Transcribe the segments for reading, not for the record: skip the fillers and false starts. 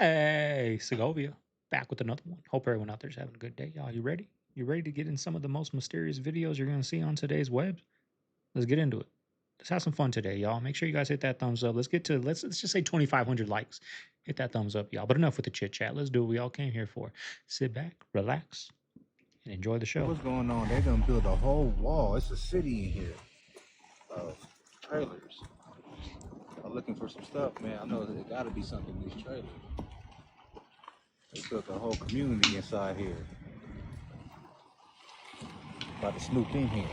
Hey, Segovia, back with another one. Hope everyone out there's having a good day, y'all. You ready? You ready to get in some of the most mysterious videos you're gonna see on today's web? Let's get into it. Let's have some fun today, y'all. Make sure you guys hit that thumbs up. Let's get to let's just say 2,500 likes. Hit that thumbs up, y'all. But enough with the chit chat. Let's do what we all came here for. Sit back, relax, and enjoy the show. What's going on? They're gonna build a whole wall. It's a city in here of trailers. I'm looking for some stuff, man. I know there gotta be something in these trailers. They built a whole community inside here. About to snoop in here.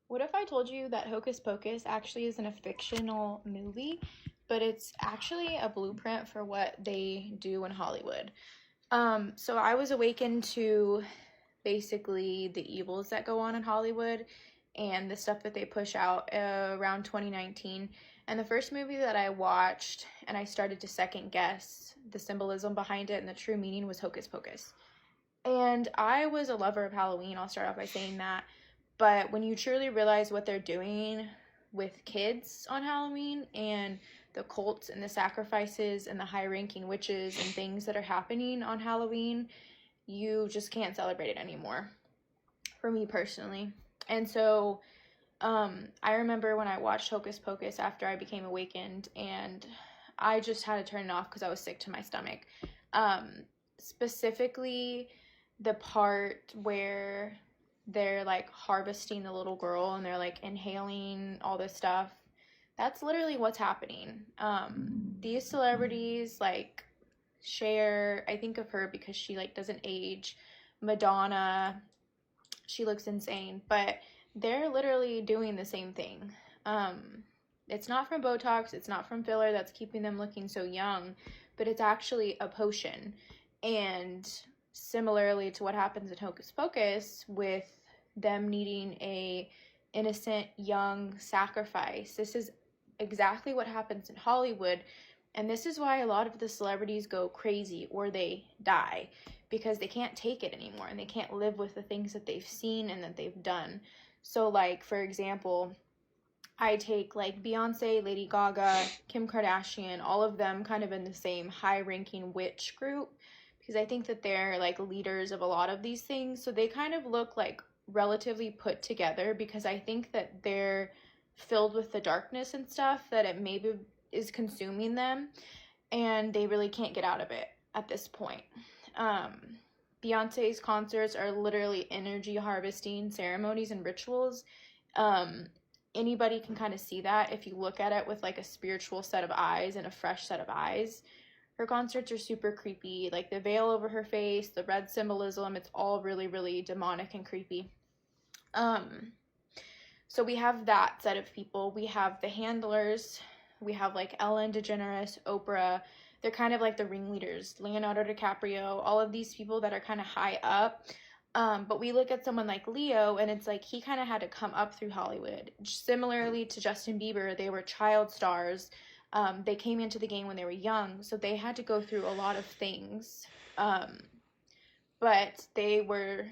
What if I told you that Hocus Pocus actually isn't a fictional movie, but it's actually a blueprint for what they do in Hollywood? So I was awakened to basically the evils that go on in Hollywood and the stuff that they push out around 2019. And the first movie that I watched and I started to second guess the symbolism behind it and the true meaning was Hocus Pocus. And I was a lover of Halloween, I'll start off by saying that. But when you truly realize what they're doing with kids on Halloween and the cults and the sacrifices and the high-ranking witches and things that are happening on Halloween, you just can't celebrate it anymore, for me personally. And so I remember when I watched Hocus Pocus after I became awakened, and I just had to turn it off because I was sick to my stomach. Specifically, the part where they're like harvesting the little girl and they're like inhaling all this stuff. That's literally what's happening. These celebrities like Cher, I think of her because she like doesn't age. Madonna, she looks insane, but they're literally doing the same thing. It's not from Botox, it's not from filler that's keeping them looking so young, but it's actually a potion. And similarly to what happens in Hocus Pocus with them needing a innocent young sacrifice, this is exactly what happens in Hollywood. And this is why a lot of the celebrities go crazy or they die, because they can't take it anymore and they can't live with the things that they've seen and that they've done. So like, for example, I take like Beyonce, Lady Gaga, Kim Kardashian, all of them kind of in the same high-ranking witch group, because I think that they're like leaders of a lot of these things. So they kind of look like relatively put together because I think that they're filled with the darkness and stuff that it maybe is consuming them and they really can't get out of it at this point. Beyonce's concerts are literally energy harvesting ceremonies and rituals. Anybody can kind of see that if you look at it with like a spiritual set of eyes and a fresh set of eyes. Her concerts are super creepy, like the veil over her face, the red symbolism, it's all really, really demonic and creepy. So we have that set of people. We have the handlers. We have like Ellen DeGeneres, Oprah. They're kind of like the ringleaders. Leonardo DiCaprio, all of these people that are kind of high up. But we look at someone like Leo, and it's like he kind of had to come up through Hollywood. Similarly to Justin Bieber, they were child stars. They came into the game when they were young, so they had to go through a lot of things. But they were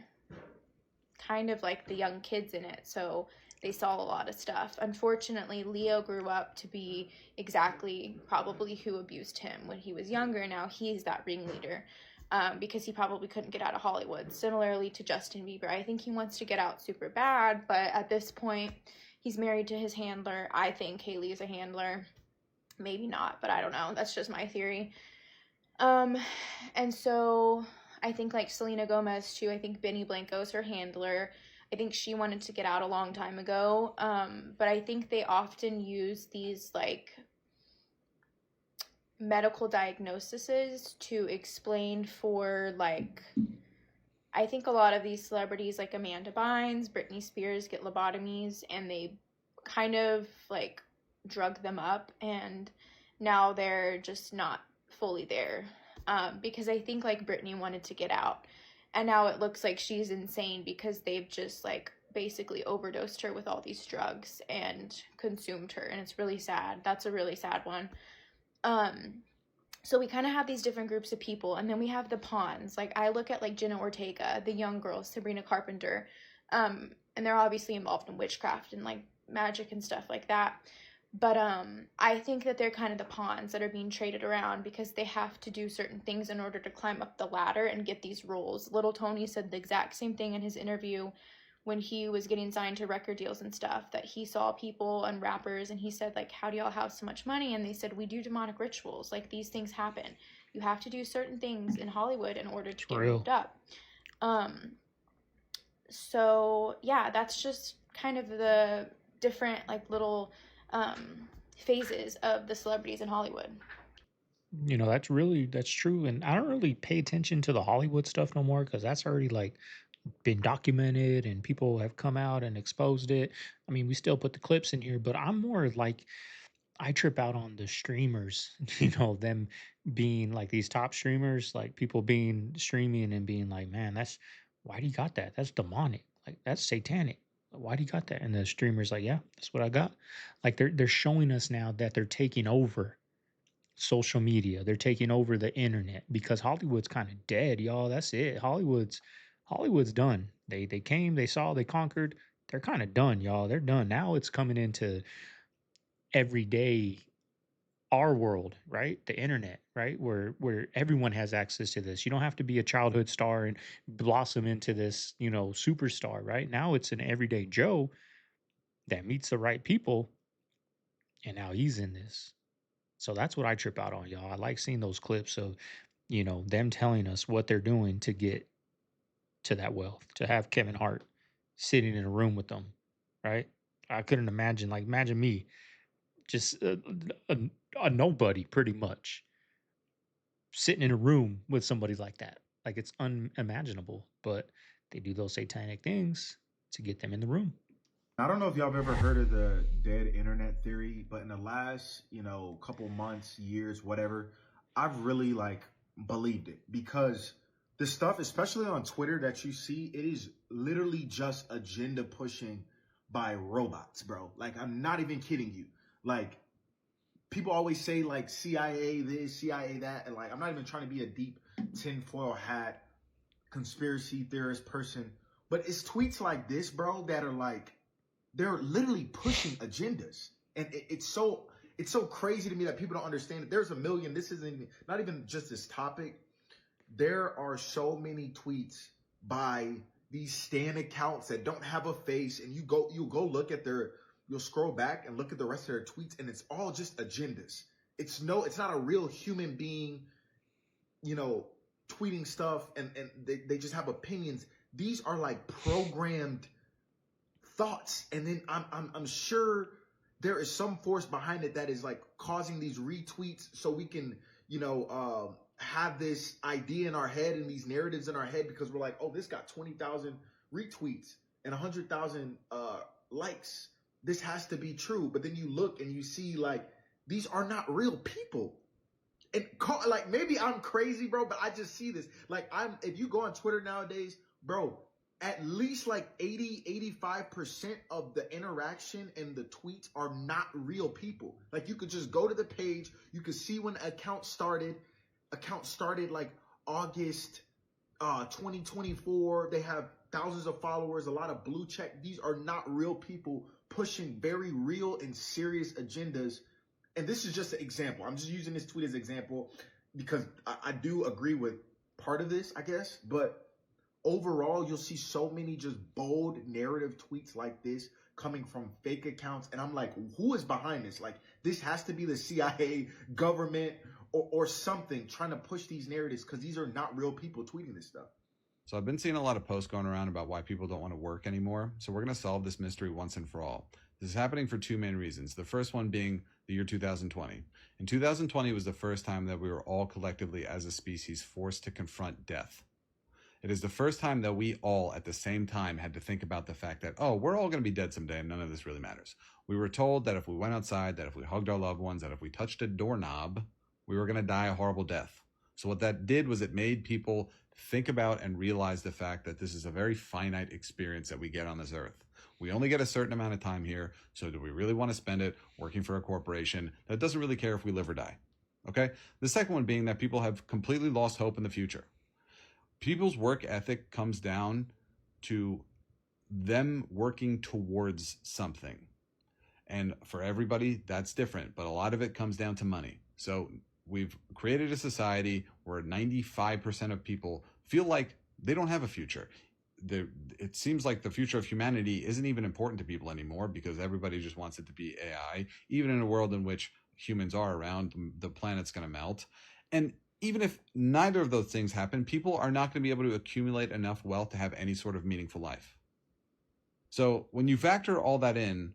kind of like the young kids in it, so they saw a lot of stuff. Unfortunately, Leo grew up to be exactly probably who abused him when he was younger. Now he's that ringleader. Because he probably couldn't get out of Hollywood. Similarly to Justin Bieber, I think he wants to get out super bad, but at this point, he's married to his handler. I think Haley is a handler. Maybe not, but I don't know. That's just my theory. And so I think like Selena Gomez too. I think Benny Blanco is her handler. I think she wanted to get out a long time ago. But I think they often use these like medical diagnoses to explain for like, I think a lot of these celebrities like Amanda Bynes, Britney Spears get lobotomies and they kind of like drug them up and now they're just not fully there. Because I think like Britney wanted to get out and now it looks like she's insane because they've just like basically overdosed her with all these drugs and consumed her, and it's really sad. That's a really sad one. So we kind of have these different groups of people, and then we have the pawns. Like I look at like Jenna Ortega, the young girls, Sabrina Carpenter, and they're obviously involved in witchcraft and like magic and stuff like that. But I think that they're kind of the pawns that are being traded around because they have to do certain things in order to climb up the ladder and get these roles. Little Tony said the exact same thing in his interview when he was getting signed to record deals and stuff, that he saw people and rappers and he said, like, how do y'all have so much money? And they said, we do demonic rituals. Like, these things happen. You have to do certain things in Hollywood in order to get moved up. So yeah, that's just kind of the different like little phases of the celebrities in Hollywood. You know, that's true. And I don't really pay attention to the Hollywood stuff no more because that's already like been documented and people have come out and exposed it. I mean, we still put the clips in here, but I'm more like I trip out on the streamers, you know, them being like these top streamers, like people being streaming and being like, man, that's why do you got that? That's demonic. Like that's satanic. Why do you got that? And the streamer's like, yeah, that's what I got. Like they're showing us now that they're taking over social media. They're taking over the internet because Hollywood's kind of dead, y'all. That's it. Hollywood's done. They came, they saw, they conquered. They're kind of done, y'all. They're done. Now it's coming into everyday our world, right? The internet, right? Where everyone has access to this. You don't have to be a childhood star and blossom into this, you know, superstar, right? Now it's an everyday Joe that meets the right people and now he's in this. So that's what I trip out on, y'all. I like seeing those clips of, you know, them telling us what they're doing to get to that wealth, to have Kevin Hart sitting in a room with them, right? I couldn't imagine, like, imagine me just a, a nobody pretty much sitting in a room with somebody like that. Like, it's unimaginable, but they do those satanic things to get them in the room. I don't know if y'all have ever heard of the dead internet theory, but in the last, couple months, years, whatever, I've really like believed it because the stuff, especially on Twitter that you see, it is literally just agenda pushing by robots, bro. Like, I'm not even kidding you. Like, people always say like CIA this, CIA that, and like, I'm not even trying to be a deep tinfoil hat conspiracy theorist person, but it's tweets like this, bro, that are like, they're literally pushing agendas, and it's so crazy to me that people don't understand it. There's a million. This isn't even, not even just this topic. There are so many tweets by these stan accounts that don't have a face, and you'll go look at you'll scroll back and look at the rest of their tweets, and it's all just agendas. It's not a real human being, tweeting stuff, and they just have opinions. These are like programmed thoughts, and then I'm sure there is some force behind it that is like causing these retweets so we can have this idea in our head and these narratives in our head because we're like, oh, this got 20,000 retweets and 100,000 likes, this has to be true. But then you look and you see like these are not real people. And like, maybe I'm crazy, bro, but I just see this. Like, if you go on Twitter nowadays, bro, at least like 85% of the interaction and the tweets are not real people. Like, you could just go to the page. You could see when the account started. Account started like August 2024. They have thousands of followers, a lot of blue check. These are not real people pushing very real and serious agendas. And this is just an example. I'm just using this tweet as an example because I do agree with part of this, I guess. But overall, you'll see so many just bold narrative tweets like this coming from fake accounts. And I'm like, who is behind this? Like, this has to be the CIA, government, or something trying to push these narratives because these are not real people tweeting this stuff. So I've been seeing a lot of posts going around about why people don't want to work anymore. So we're going to solve this mystery once and for all. This is happening for two main reasons. The first one being the year 2020. In 2020 was the first time that we were all collectively as a species forced to confront death. It is the first time that we all at the same time had to think about the fact that, oh, we're all going to be dead someday and none of this really matters. We were told that if we went outside, that if we hugged our loved ones, that if we touched a doorknob, we were going to die a horrible death. So what that did was it made people think about and realize the fact that this is a very finite experience that we get on this earth. We only get a certain amount of time here, so do we really want to spend it working for a corporation that doesn't really care if we live or die? Okay? The second one being that people have completely lost hope in the future. People's work ethic comes down to them working towards something. And for everybody, that's different, but a lot of it comes down to money. So we've created a society where 95% of people feel like they don't have a future. It seems like the future of humanity isn't even important to people anymore because everybody just wants it to be AI. Even in a world in which humans are around, the planet's going to melt. And even if neither of those things happen, people are not going to be able to accumulate enough wealth to have any sort of meaningful life. So when you factor all that in,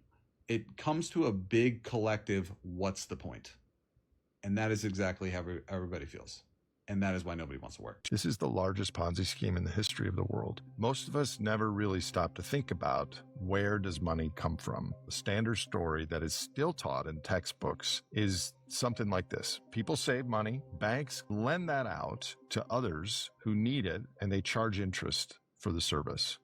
it comes to a big collective, what's the point? And that is exactly how everybody feels. And that is why nobody wants to work. This is the largest Ponzi scheme in the history of the world. Most of us never really stop to think about where does money come from. The standard story that is still taught in textbooks is something like this. People save money, banks lend that out to others who need it, and they charge interest for the service.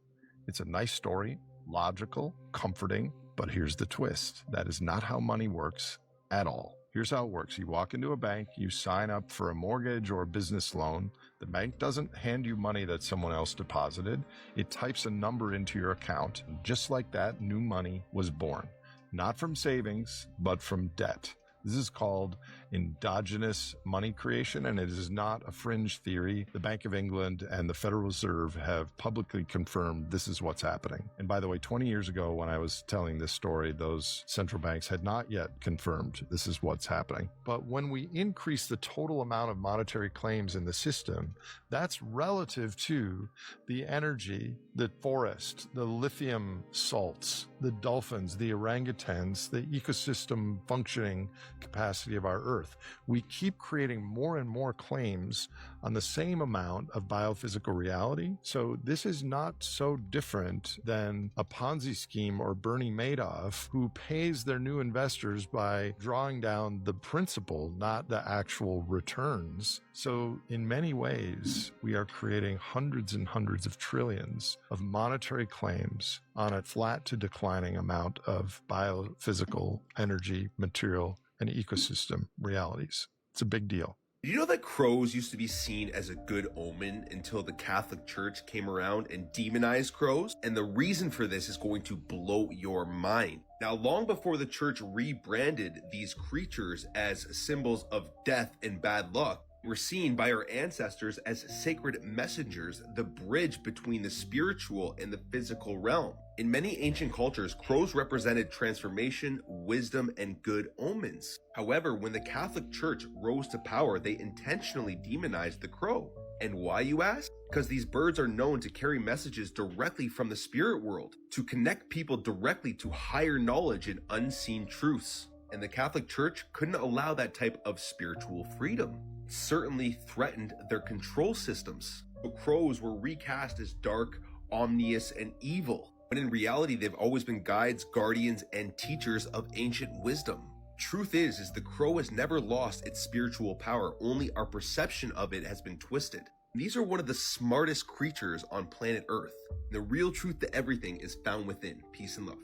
It's a nice story, logical, comforting, but here's the twist. That is not how money works at all. Here's how it works. You walk into a bank, you sign up for a mortgage or a business loan. The bank doesn't hand you money that someone else deposited. It types a number into your account. Just like that, new money was born. Not from savings, but from debt. This is called endogenous money creation, and it is not a fringe theory. The Bank of England and the Federal Reserve have publicly confirmed this is what's happening. And by the way, 20 years ago when I was telling this story, those central banks had not yet confirmed this is what's happening. But when we increase the total amount of monetary claims in the system, that's relative to the energy, the forest, the lithium salts, the dolphins, the orangutans, the ecosystem functioning capacity of our Earth. We keep creating more and more claims on the same amount of biophysical reality. So this is not so different than a Ponzi scheme or Bernie Madoff, who pays their new investors by drawing down the principal, not the actual returns. So in many ways, we are creating hundreds and hundreds of trillions of monetary claims on a flat to declining amount of biophysical energy, material, and ecosystem realities. It's a big deal. Did you know that crows used to be seen as a good omen until the Catholic Church came around and demonized crows? And the reason for this is going to blow your mind. Now, long before the church rebranded these creatures as symbols of death and bad luck, were seen by our ancestors as sacred messengers, the bridge between the spiritual and the physical realm. In many ancient cultures, crows represented transformation, wisdom, and good omens. However, when the Catholic Church rose to power, they intentionally demonized the crow. And why, you ask? Because these birds are known to carry messages directly from the spirit world, to connect people directly to higher knowledge and unseen truths. And the Catholic Church couldn't allow that type of spiritual freedom. It certainly threatened their control systems. The crows were recast as dark, ominous, and evil, when in reality they've always been guides, guardians, and teachers of ancient wisdom. Truth is the crow has never lost its spiritual power, only our perception of it has been twisted. These are one of the smartest creatures on planet Earth. The real truth to everything is found within. Peace and love.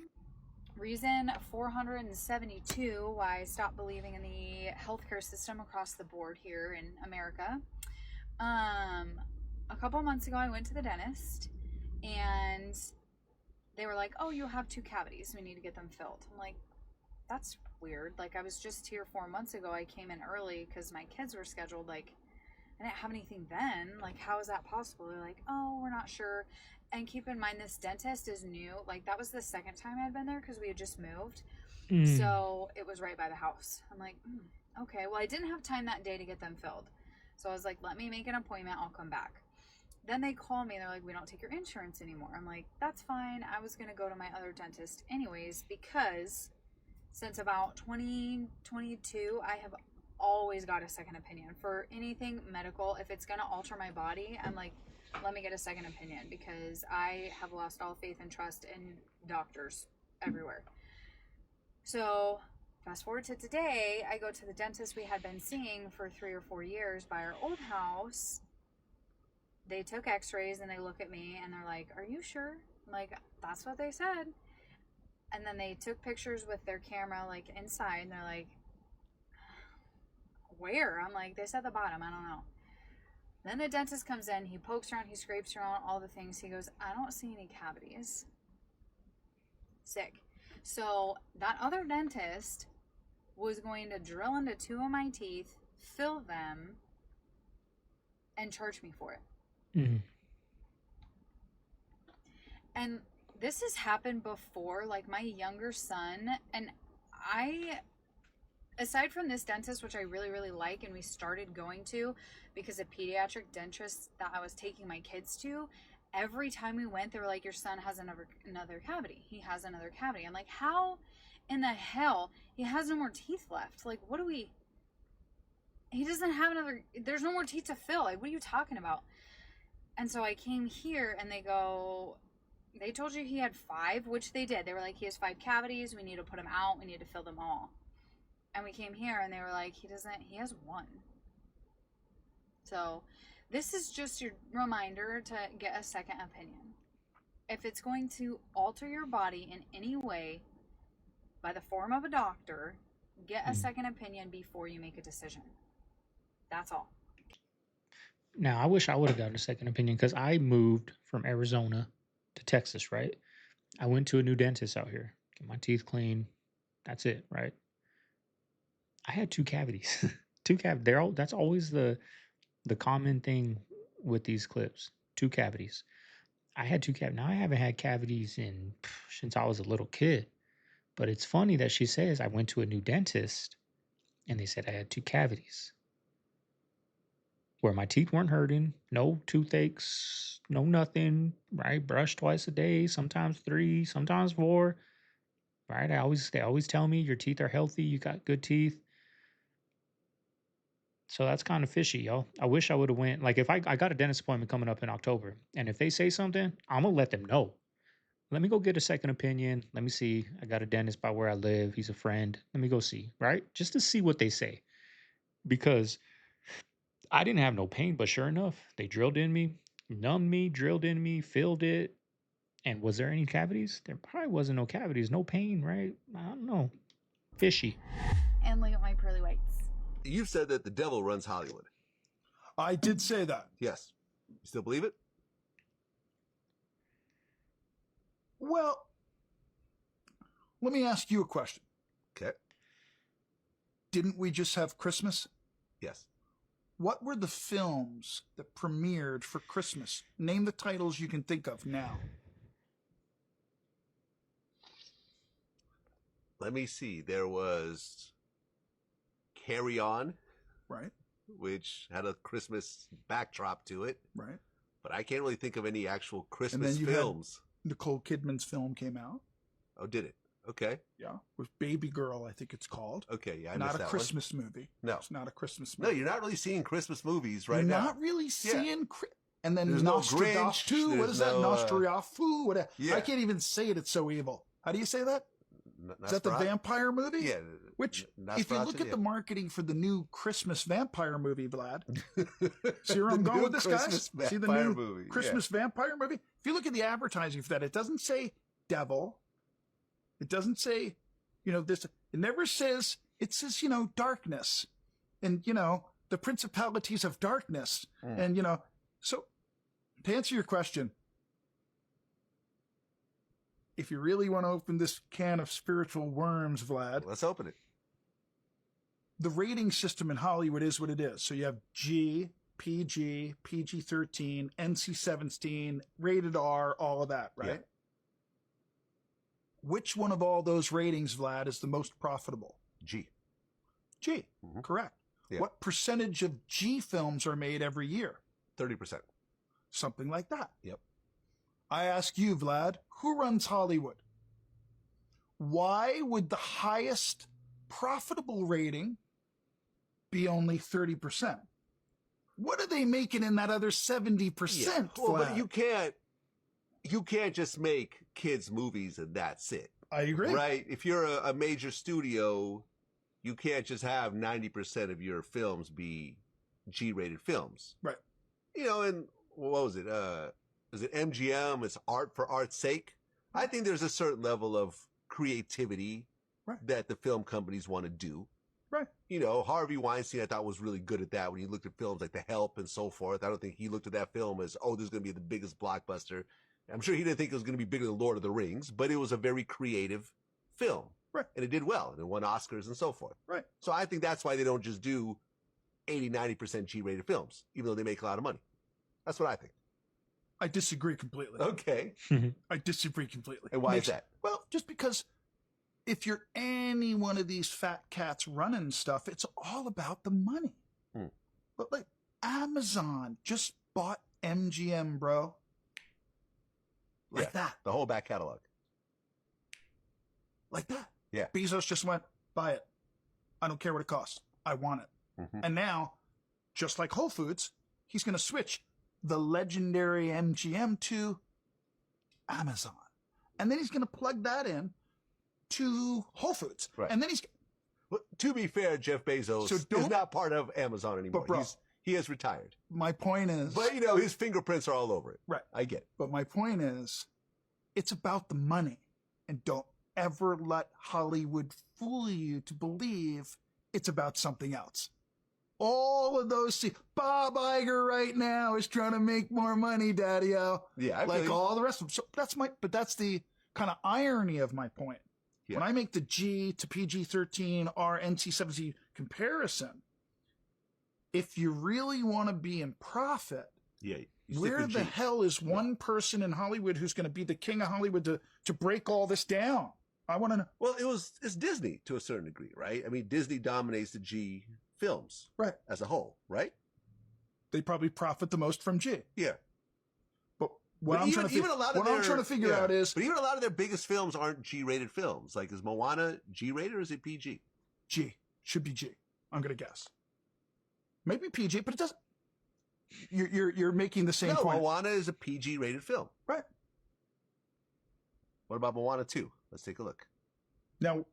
Reason 472 why I stopped believing in the healthcare system across the board here in America. A couple months ago, I went to the dentist and they were like, oh, you have 2 cavities. We need to get them filled. I'm like, that's weird. Like, I was just here 4 months ago. I came in early because my kids were scheduled. Like, I didn't have anything then. Like, how is that possible? They're like, oh, we're not sure. And keep in mind, this dentist is new. Like, that was the second time I'd been there because we had just moved. So it was right by the house. I'm like, okay. Well, I didn't have time that day to get them filled. So I was like, let me make an appointment. I'll come back. Then they call me. They're like, we don't take your insurance anymore. I'm like, that's fine. I was going to go to my other dentist anyways because since about 2022, I have always got a second opinion for anything medical. If it's going to alter my body, I'm like, let me get a second opinion because I have lost all faith and trust in doctors everywhere. So fast forward to today, I go to the dentist we had been seeing for 3 or 4 years by our old house. They took x-rays and they look at me and they're like, are you sure? I'm like, that's what they said. And then they took pictures with their camera like inside and they're like, where? I'm like, they said the bottom, I don't know. Then the dentist comes in, he pokes around, he scrapes around all the things. He goes, I don't see any cavities. Sick. So that other dentist was going to drill into 2 of my teeth, fill them, and charge me for it. Mm-hmm. And this has happened before, like my younger son, and aside from this dentist, which I really, really like, and we started going to because a pediatric dentist that I was taking my kids to, every time we went, they were like, your son has another cavity. He has another cavity. I'm like, how in the hell? He has no more teeth left. Like, he doesn't have there's no more teeth to fill. Like, what are you talking about? And so I came here and they told you he had 5, which they did. They were like, he has 5 cavities. We need to put him out. We need to fill them all. And we came here and they were like, he has 1. So this is just your reminder to get a second opinion. If it's going to alter your body in any way by the form of a doctor, get a second opinion before you make a decision. That's all. Now, I wish I would have gotten a second opinion because I moved from Arizona to Texas, right? I went to a new dentist out here, get my teeth clean. That's it, right? I had 2 cavities. 2 cavities. That's always the common thing with these clips. 2 cavities. I had 2 cavities. Now, I haven't had cavities since I was a little kid. But it's funny that she says I went to a new dentist and they said I had 2 cavities. Where my teeth weren't hurting, no toothaches, no nothing, right? Brush twice a day, sometimes 3, sometimes 4, right? They always tell me your teeth are healthy, you got good teeth. So that's kind of fishy, y'all. I wish I would have went. Like if I got a dentist appointment coming up in October, and if they say something, I'm gonna let them know. Let me go get a second opinion. Let me see. I got a dentist by where I live. He's a friend. Let me go see, right? Just to see what they say. Because I didn't have no pain, but sure enough, they drilled in me, numbed me, drilled in me, filled it. And was there any cavities? There probably wasn't no cavities, no pain, right? I don't know. Fishy. And look at my pearly whites. You said that the devil runs Hollywood. I did say that. Yes. You still believe it? Well, let me ask you a question. Okay. Didn't we just have Christmas? Yes. What were the films that premiered for Christmas? Name the titles you can think of now. Let me see. There was Carry On. Right. Which had a Christmas backdrop to it. Right. But I can't really think of any actual Christmas and then you films. Had Nicole Kidman's film came out. Oh, did it? Okay. Yeah. With Baby Girl, I think it's called. Okay, yeah, I not missed a that Christmas movie. No. It's not a Christmas No, movie. you're not really seeing Christmas movies right you're now. not really seeing... Yeah. And then There's Nostradamus, no Grinch, too. What is that? Nostradamus? Whatever. Yeah. I can't even say it. It's so evil. How do you say that? Is that the vampire movie? Yeah. Which, if you look at the marketing for the new Christmas vampire movie, Vlad, see where I'm going with this, guys? See the new movie. Christmas vampire movie? If you look at the advertising for that, it doesn't say devil. It doesn't say, this. It never says, it says, darkness. And, the principalities of darkness. And, so to answer your question, if you really want to open this can of spiritual worms, Vlad. Let's open it. The rating system in Hollywood is what it is. So you have G, PG, PG-13, NC-17, rated R, all of that, right? Yeah. Which one of all those ratings, Vlad, is the most profitable? G. G, correct. Yeah. What percentage of G films are made every year? 30%. Something like that. Yep. I ask you, Vlad, who runs Hollywood? Why would the highest profitable rating be only 30%? What are they making in that other 70%? Yeah. Well, but you can't just make kids movies and that's it. I agree. Right? If you're a major studio, you can't just have 90% of your films be G-rated films. Right. And what was it? Is it MGM? It's art for art's sake. I think there's a certain level of creativity that the film companies want to do. Right. Harvey Weinstein, I thought was really good at that when he looked at films like The Help and so forth. I don't think he looked at that film as, this is going to be the biggest blockbuster. I'm sure he didn't think it was going to be bigger than Lord of the Rings, but it was a very creative film. Right. And it did well, and it won Oscars and so forth. Right. So I think that's why they don't just do 80, 90% G-rated films, even though they make a lot of money. That's what I think. I disagree completely. Okay. I disagree completely. And why is that? Well, just because if you're any one of these fat cats running stuff, it's all about the money. But like Amazon just bought MGM, bro. Like that. The whole back catalog. Like that. Yeah. Bezos just went, buy it. I don't care what it costs. I want it. And now, just like Whole Foods, he's going to switch the legendary MGM to Amazon. And then he's going to plug that in to Whole Foods. Right. And then he's... Well, to be fair, Jeff Bezos is not part of Amazon anymore. But bro, he has retired. My point is... But, you know, his fingerprints are all over it. Right. I get it. But my point is, it's about the money. And don't ever let Hollywood fool you to believe it's about something else. All of those... See, Bob Iger right now is trying to make more money, Daddy-O. Yeah, like all the rest of them. So that's the kind of irony of my point. Yeah. When I make the G to PG-13 or NC-17 comparison, if you really want to be in profit, where the hell is one person in Hollywood who's going to be the king of Hollywood to break all this down? I want to know. Well, it's Disney to a certain degree, right? I mean, Disney dominates the G films as a whole, right? They probably profit the most from G. Yeah. What I'm trying to figure out is... But even a lot of their biggest films aren't G-rated films. Like, is Moana G-rated or is it PG? G. Should be G. I'm going to guess. Maybe PG, but it doesn't... You're making the same point. Moana is a PG-rated film. Right. What about Moana 2? Let's take a look. Now,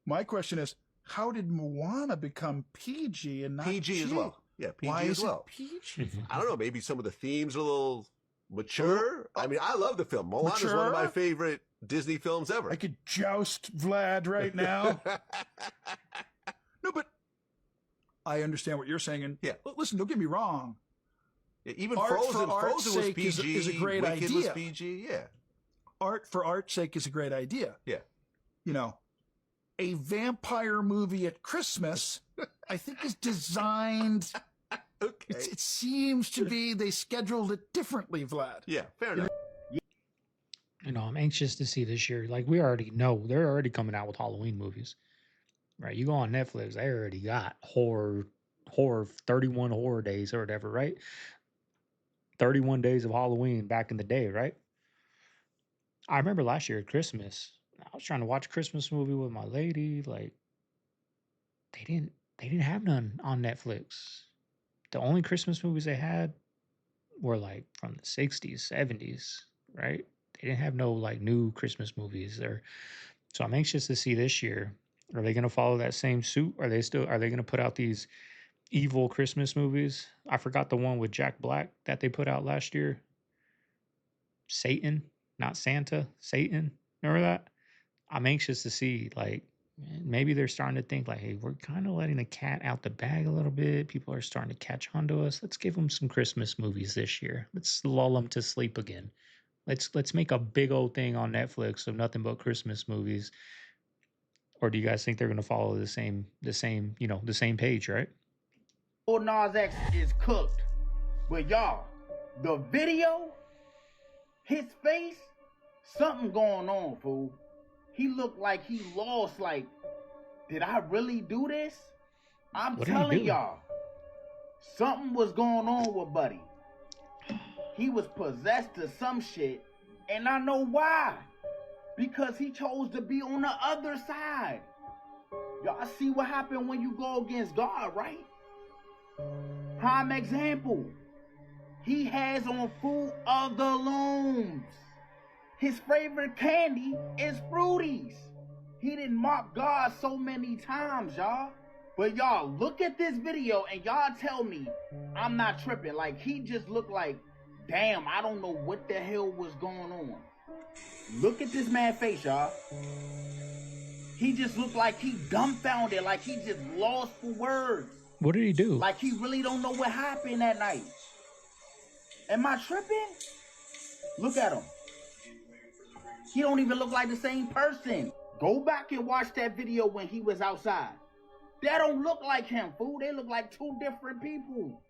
my question is, how did Moana become PG and not PG G? as well. Yeah, PG Why as is well. It PG? I don't know. Maybe some of the themes are a little... mature. I mean, I love the film. Moana is one of my favorite Disney films ever. I could joust Vlad right now. No, but I understand what you're saying. And listen, don't get me wrong. Yeah, even Frozen was PG. Is a great Wicked idea. was PG. Yeah. Art for art's sake is a great idea. Yeah. You know, a vampire movie at Christmas, I think, is designed. Okay. It seems to be they scheduled it differently, Vlad. Yeah, fair enough. You know, I'm anxious to see this year. Like, we already know they're already coming out with Halloween movies, right? You go on Netflix, they already got horror 31 horror days or whatever, right? 31 days of Halloween back in the day, right? I remember last year at Christmas, I was trying to watch a Christmas movie with my lady. Like, they didn't have none on Netflix. The only Christmas movies they had were like from the 60s, 70s, right? They didn't have no like new Christmas movies there. So I'm anxious to see this year. Are they going to follow that same suit? Are they going to put out these evil Christmas movies? I forgot the one with Jack Black that they put out last year. Satan, not Santa, Satan. Remember that? I'm anxious to see, like, maybe they're starting to think like, hey, we're kind of letting the cat out the bag a little bit. People are starting to catch on to us. Let's give them some Christmas movies this year. Let's lull them to sleep again. Let's make a big old thing on Netflix of nothing but Christmas movies. Or do you guys think they're going to follow the same page, right? Lil Nas X is cooked. But y'all, the video, his face, something going on, fool. He looked like he lost, like, did I really do this? I'm telling y'all, something was going on with Buddy. He was possessed to some shit, and I know why. Because he chose to be on the other side. Y'all see what happened when you go against God, right? Prime example. He has on Fruit of the Looms. His favorite candy is Fruities. He didn't mock God so many times, y'all. But y'all, look at this video and y'all tell me I'm not tripping. Like, he just looked like, damn, I don't know what the hell was going on. Look at this man's face, y'all. He just looked like he dumbfounded, like he just lost for words. What did he do? Like he really don't know what happened that night. Am I tripping? Look at him. He don't even look like the same person. Go back and watch that video when he was outside. That don't look like him, fool. They look like two different people.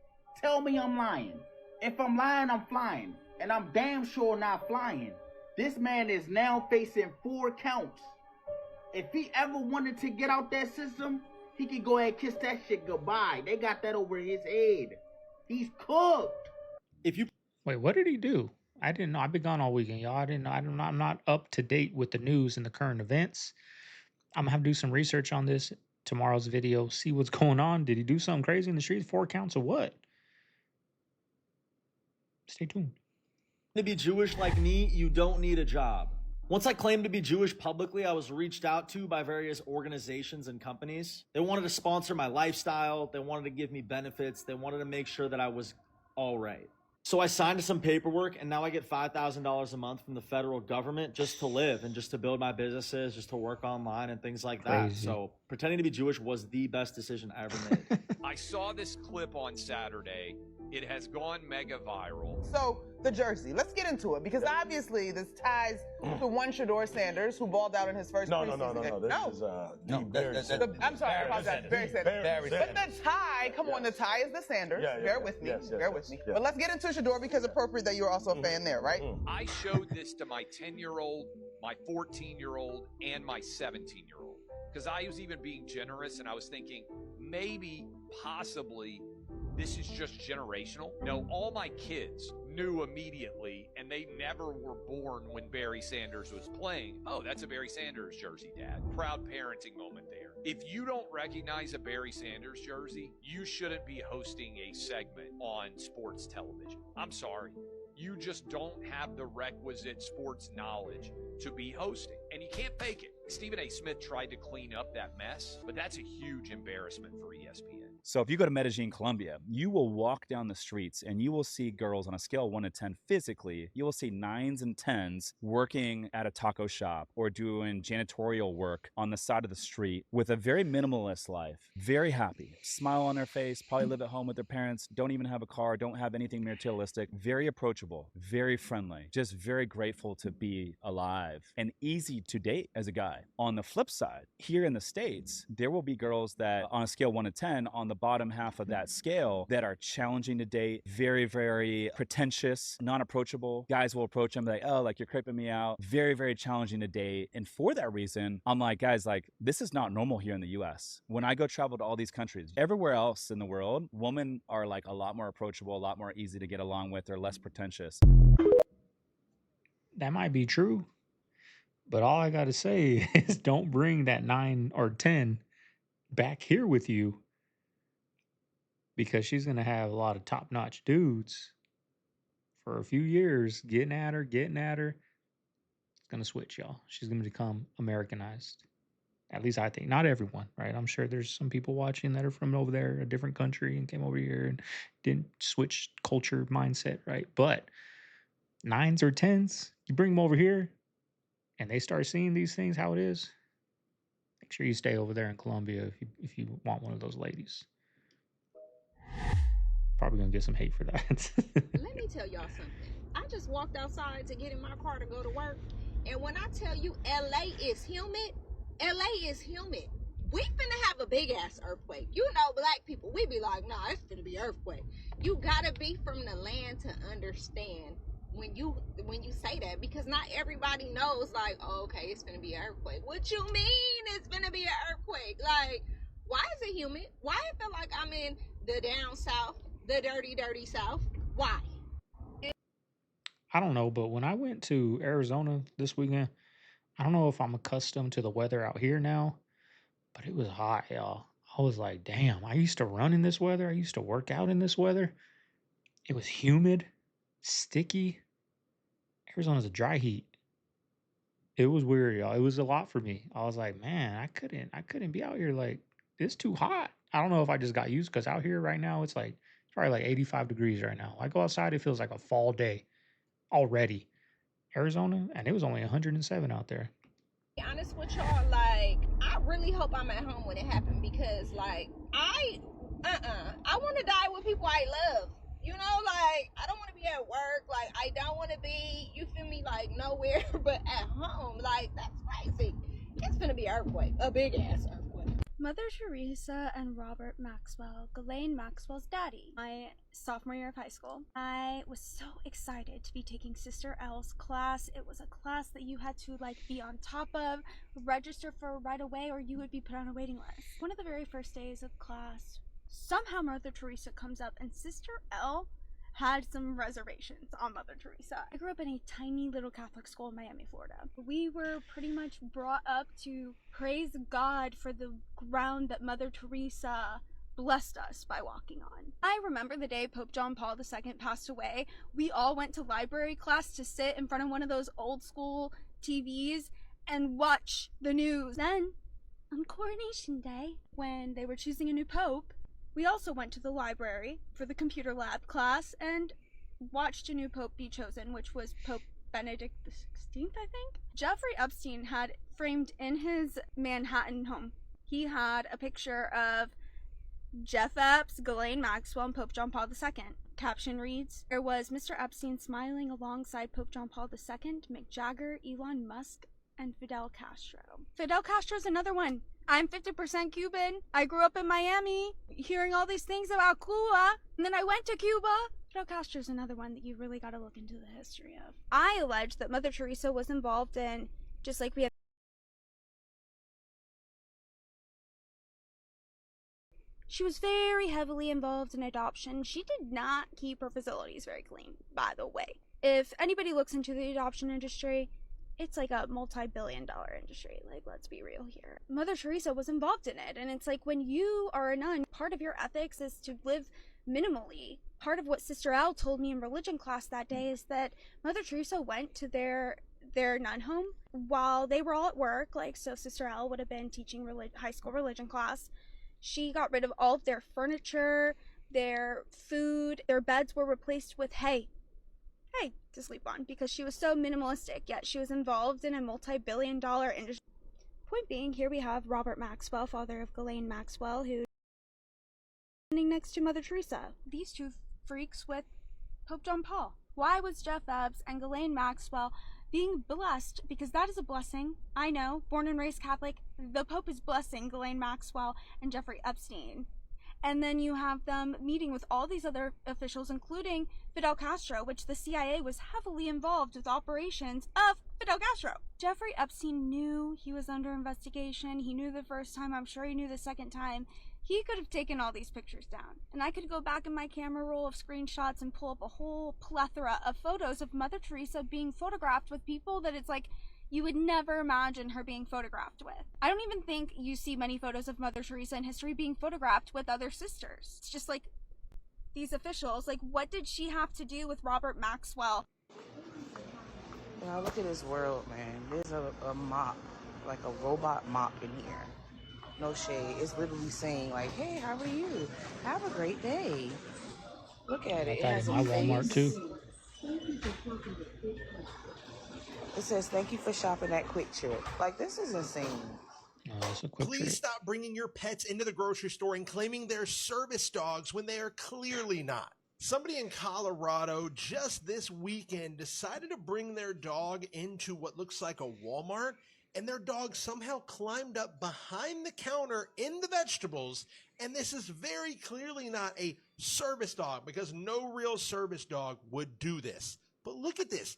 Tell me I'm lying. If I'm lying, I'm flying. And I'm damn sure not flying. This man is now facing 4 counts. If he ever wanted to get out that system, he could go ahead and kiss that shit goodbye. They got that over his head. He's cooked. Wait, what did he do? I didn't know. I've been gone all weekend, y'all. I didn't know. I'm not up to date with the news and the current events. I'm gonna have to do some research on this tomorrow's video. See what's going on. Did he do something crazy in the streets? 4 counts of what? Stay tuned. To be Jewish like me, you don't need a job. Once I claimed to be Jewish publicly, I was reached out to by various organizations and companies. They wanted to sponsor my lifestyle. They wanted to give me benefits. They wanted to make sure that I was all right. So I signed some paperwork, and now I get $5,000 a month from the federal government just to live and just to build my businesses, just to work online and things like that. Crazy. So pretending to be Jewish was the best decision I ever made. I saw this clip on Saturday. It has gone mega viral. So, the jersey. Let's get into it, because obviously this ties to one Shador Sanders, who balled out in his first preseason game. This is I'm sorry, I apologize. Barry Sanders. But the tie, come on, the tie is the Sanders. Bear with me. Bear with me. But let's get into Shador, because appropriate that you're also a fan there, right? I showed this to my 10-year-old, my 14-year-old, and my 17-year-old. Because I was even being generous, and I was thinking, maybe, possibly, this is just generational. No, all my kids knew immediately, and they never were born when Barry Sanders was playing. Oh, that's a Barry Sanders jersey, Dad. Proud parenting moment there. If you don't recognize a Barry Sanders jersey, you shouldn't be hosting a segment on sports television. I'm sorry. You just don't have the requisite sports knowledge to be hosting, and you can't fake it. Stephen A. Smith tried to clean up that mess, but that's a huge embarrassment for ESPN. So if you go to Medellin, Colombia, you will walk down the streets and you will see girls on a scale of 1 to 10 physically. You will see 9s and 10s working at a taco shop or doing janitorial work on the side of the street with a very minimalist life, very happy, smile on their face, probably live at home with their parents, don't even have a car, don't have anything materialistic, very approachable, very friendly, just very grateful to be alive and easy to date as a guy. On the flip side, here in the States, there will be girls that on a scale 1 to 10 on the bottom half of that scale that are challenging to date, very, very pretentious, non-approachable. Guys will approach them like, oh, like you're creeping me out. Very, very challenging to date. And for that reason, I'm like, guys, like this is not normal here in the US. When I go travel to all these countries, everywhere else in the world, women are like a lot more approachable, a lot more easy to get along with. They're less pretentious. That might be true, but all I got to say is don't bring that 9 or 10 back here with you, because she's going to have a lot of top-notch dudes for a few years getting at her. It's going to switch, y'all. She's going to become Americanized. At least I think. Not everyone, right? I'm sure there's some people watching that are from over there, a different country, and came over here and didn't switch culture mindset, right? But 9s or 10s, you bring them over here and they start seeing these things how it is, make sure you stay over there in Colombia if you want one of those ladies. Probably gonna get some hate for that. Let me tell y'all something. I just walked outside to get in my car to go to work, and when I tell you LA is humid, LA is humid. We finna have a big ass earthquake. You know, black people, we be like, nah, it's finna be earthquake. You gotta be from the land to understand when you say that, because not everybody knows, like, oh, okay, it's finna be an earthquake. What you mean it's finna be an earthquake? Like, why is it humid? Why I feel like I'm in the down south, the dirty, dirty south? Why? I don't know, but when I went to Arizona this weekend, I don't know if I'm accustomed to the weather out here now, but it was hot, y'all. I was like, damn, I used to run in this weather. I used to work out in this weather. It was humid, sticky. Arizona's a dry heat. It was weird, y'all. It was a lot for me. I was like, man, I couldn't be out here. Like, it's too hot. I don't know if I just got used, because out here right now, it's probably like 85 degrees right now. I go outside, it feels like a fall day already. Arizona, and it was only 107 out there. Be honest with y'all, like, I really hope I'm at home when it happened, because, like, I want to die with people I love. You know, like, I don't want to be at work. Like, I don't want to be, you feel me, like, nowhere but at home. Like, that's crazy. It's finna be an earthquake, a big ass earthquake. Mother Teresa and Robert Maxwell, Ghislaine Maxwell's daddy. My sophomore year of high school, I was so excited to be taking Sister L's class. It was a class that you had to like be on top of, register for right away, or you would be put on a waiting list. One of the very first days of class, somehow Mother Teresa comes up and Sister L had some reservations on Mother Teresa. I grew up in a tiny little Catholic school in Miami, Florida. We were pretty much brought up to praise God for the ground that Mother Teresa blessed us by walking on. I remember the day Pope John Paul II passed away. We all went to library class to sit in front of one of those old school TVs and watch the news. Then, on Coronation Day, when they were choosing a new pope, we also went to the library for the computer lab class and watched a new pope be chosen, which was Pope Benedict XVI, I think. Jeffrey Epstein had framed in his Manhattan home, he had a picture of Jeff Epps, Ghislaine Maxwell, and Pope John Paul II. Caption reads, there was Mr. Epstein smiling alongside Pope John Paul II, Mick Jagger, Elon Musk, and Fidel Castro. Fidel Castro's another one. I'm 50% Cuban. I grew up in Miami, hearing all these things about Cuba, and then I went to Cuba. Fidel Castro's another one that you really got to look into the history of. I allege that Mother Teresa was involved in, just like we have, she was very heavily involved in adoption. She did not keep her facilities very clean, by the way. If anybody looks into the adoption industry, it's like a multi-billion-dollar industry. Like, let's be real here. Mother Teresa was involved in it. And it's like, when you are a nun, part of your ethics is to live minimally. Part of what Sister Al told me in religion class that day is that Mother Teresa went to their nun home while they were all at work. Like, so Sister Al would have been teaching high school religion class. She got rid of all of their furniture, their food, their beds were replaced with hay to sleep on, because she was so minimalistic, yet she was involved in a multi-billion-dollar industry. Point being, here we have Robert Maxwell, father of Ghislaine Maxwell, who standing next to Mother Teresa. These two freaks with Pope John Paul. Why was Jeff Epps and Ghislaine Maxwell being blessed? Because that is a blessing. I know, born and raised Catholic, the Pope is blessing Ghislaine Maxwell and Jeffrey Epstein. And then you have them meeting with all these other officials, including Fidel Castro, which the CIA was heavily involved with operations of Fidel Castro. Jeffrey Epstein knew he was under investigation. He knew the first time. I'm sure he knew the second time. He could have taken all these pictures down. And I could go back in my camera roll of screenshots and pull up a whole plethora of photos of Mother Teresa being photographed with people that it's like, you would never imagine her being photographed with. I don't even think you see many photos of Mother Teresa in history being photographed with other sisters. It's just like these officials, like, what did she have to do with Robert Maxwell? Now look at this world, man. There's a mop, like a robot mop in here. No shade. It's literally saying like, hey, how are you? Have a great day. Look at it. It has my a Walmart face. too. It says, thank you for shopping at Quick Trip. Like, this is insane. That's a quick Please trip. stop bringing your pets into the grocery store and claiming they're service dogs when they are clearly not. Somebody in Colorado just this weekend decided to bring their dog into what looks like a Walmart, and their dog somehow climbed up behind the counter in the vegetables, and this is very clearly not a service dog, because no real service dog would do this. But look at this.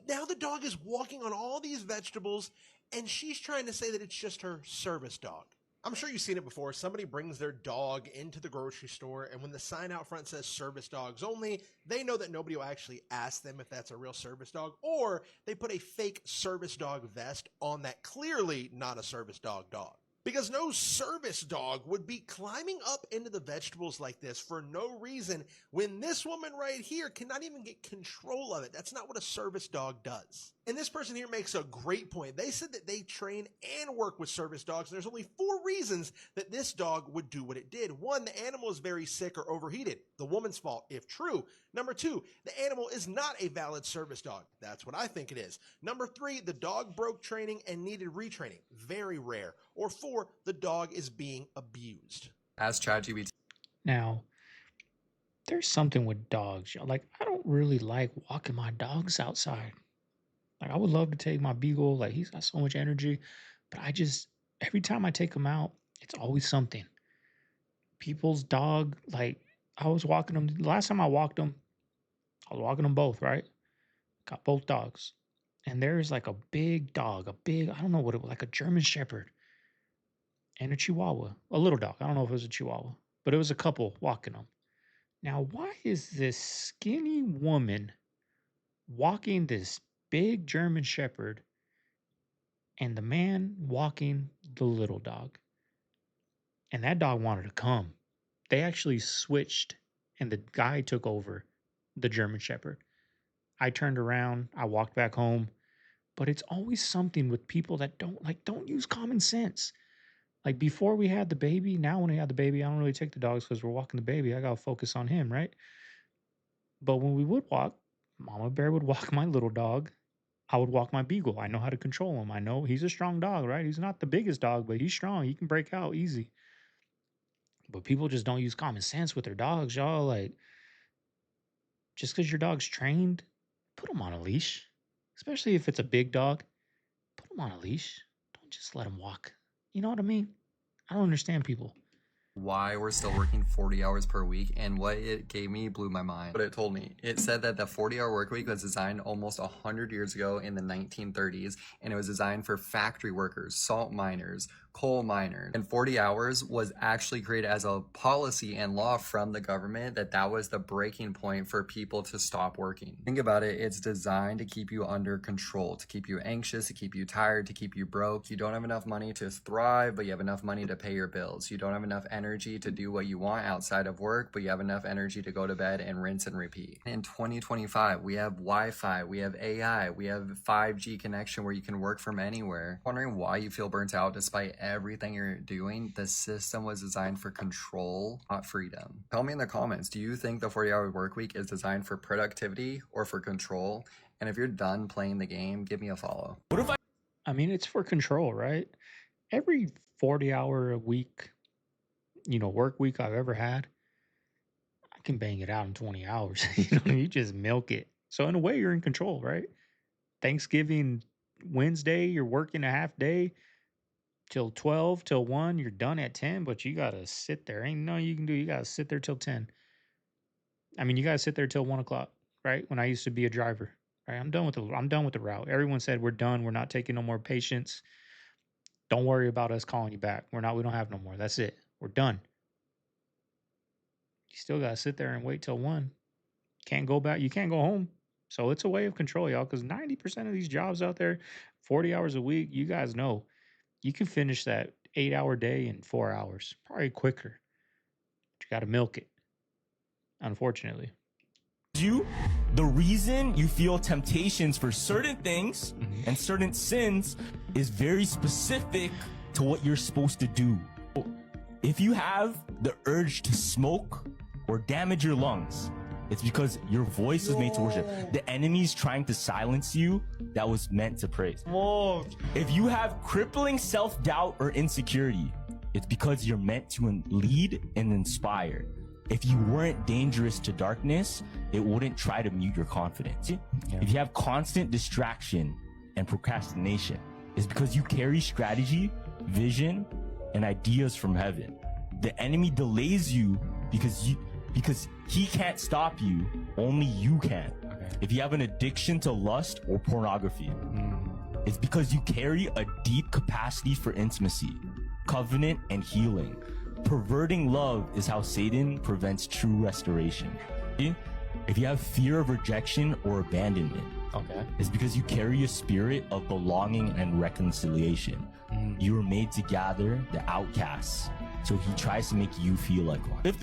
Now the dog is walking on all these vegetables, and she's trying to say that it's just her service dog. I'm sure you've seen it before. Somebody brings their dog into the grocery store, and when the sign out front says service dogs only, they know that nobody will actually ask them if that's a real service dog, or they put a fake service dog vest on that clearly not a service dog dog. Because no service dog would be climbing up into the vegetables like this for no reason, when this woman right here cannot even get control of it. That's not what a service dog does. And this person here makes a great point. They said that they train and work with service dogs, and there's only 4 reasons that this dog would do what it did. 1, the animal is very sick or overheated. The woman's fault, if true. Number 2, the animal is not a valid service dog. That's what I think it is. Number 3, the dog broke training and needed retraining. Very rare. Or 4, the dog is being abused. As ChatGPT. Now, there's something with dogs. Like, I don't really like walking my dogs outside. Like, I would love to take my beagle. Like, he's got so much energy. But every time I take them out, it's always something. People's dog, like, I was walking them, last time I walked them, I was walking them both, right? Got both dogs. And there's like a big dog, I don't know what it was, like a German Shepherd and a Chihuahua, a little dog. I don't know if it was a Chihuahua, but it was a couple walking them. Now, why is this skinny woman walking this big German Shepherd and the man walking the little dog? And that dog wanted to come. They actually switched and the guy took over the German Shepherd. I turned around, I walked back home, but it's always something with people that don't use common sense. Like before we had the baby, now when we had the baby, I don't really take the dogs because we're walking the baby. I gotta focus on him, right? But when we would walk, Mama Bear would walk my little dog. I would walk my beagle. I know how to control him. I know he's a strong dog, right? He's not the biggest dog, but he's strong. He can break out easy. But people just don't use common sense with their dogs, y'all. Like, just because your dog's trained, put him on a leash. Especially if it's a big dog, put him on a leash. Don't just let him walk. You know what I mean? I don't understand people. Why we're still working 40 hours per week, and what it gave me blew my mind. What it told me, it said that the 40-hour work week was designed almost 100 years ago in the 1930s, and it was designed for factory workers, salt miners, coal miners, and 40 hours was actually created as a policy and law from the government that was the breaking point for people to stop working. Think about it, it's designed to keep you under control, to keep you anxious, to keep you tired, to keep you broke. You don't have enough money to thrive, but you have enough money to pay your bills. You don't have enough energy to do what you want outside of work, but you have enough energy to go to bed and rinse and repeat. In 2025, we have Wi-Fi, we have AI, we have 5G connection where you can work from anywhere. Wondering why you feel burnt out despite everything you're doing? The system was designed for control, not freedom. Tell me in the comments, do you think the 40-hour work week is designed for productivity or for control? And if you're done playing the game, give me a follow. I mean, it's for control, right? Every 40-hour a week, work week I've ever had, I can bang it out in 20 hours. You just milk it. So in a way, you're in control, right? Thanksgiving Wednesday, you're working a half day till 12, till 1, you're done at 10, but you gotta sit there. Ain't nothing you can do. You gotta sit there till 10. I mean, you gotta sit there till 1 o'clock, right? When I used to be a driver, right? I'm done with the route. Everyone said we're done. We're not taking no more patients. Don't worry about us calling you back. We don't have no more. That's it. We're done. You still gotta sit there and wait till 1. Can't go back. You can't go home. So it's a way of control, y'all, because 90% of these jobs out there, 40 hours a week, you guys know, you can finish that 8-hour day in 4 hours, probably quicker. But you got to milk it, unfortunately. The reason you feel temptations for certain things and certain sins is very specific to what you're supposed to do. If you have the urge to smoke or damage your lungs, it's because your voice was made to worship. The enemy's trying to silence you that was meant to praise. If you have crippling self-doubt or insecurity, it's because you're meant to lead and inspire. If you weren't dangerous to darkness, it wouldn't try to mute your confidence. If you have constant distraction and procrastination, it's because you carry strategy, vision, and ideas from heaven. The enemy delays you because he can't stop you, only you can. If you have an addiction to lust or pornography, it's because you carry a deep capacity for intimacy, covenant, and healing. Perverting love is how Satan prevents true restoration. If you have fear of rejection or abandonment, it's because you carry a spirit of belonging and reconciliation. You were made to gather the outcasts, so he tries to make you feel like one.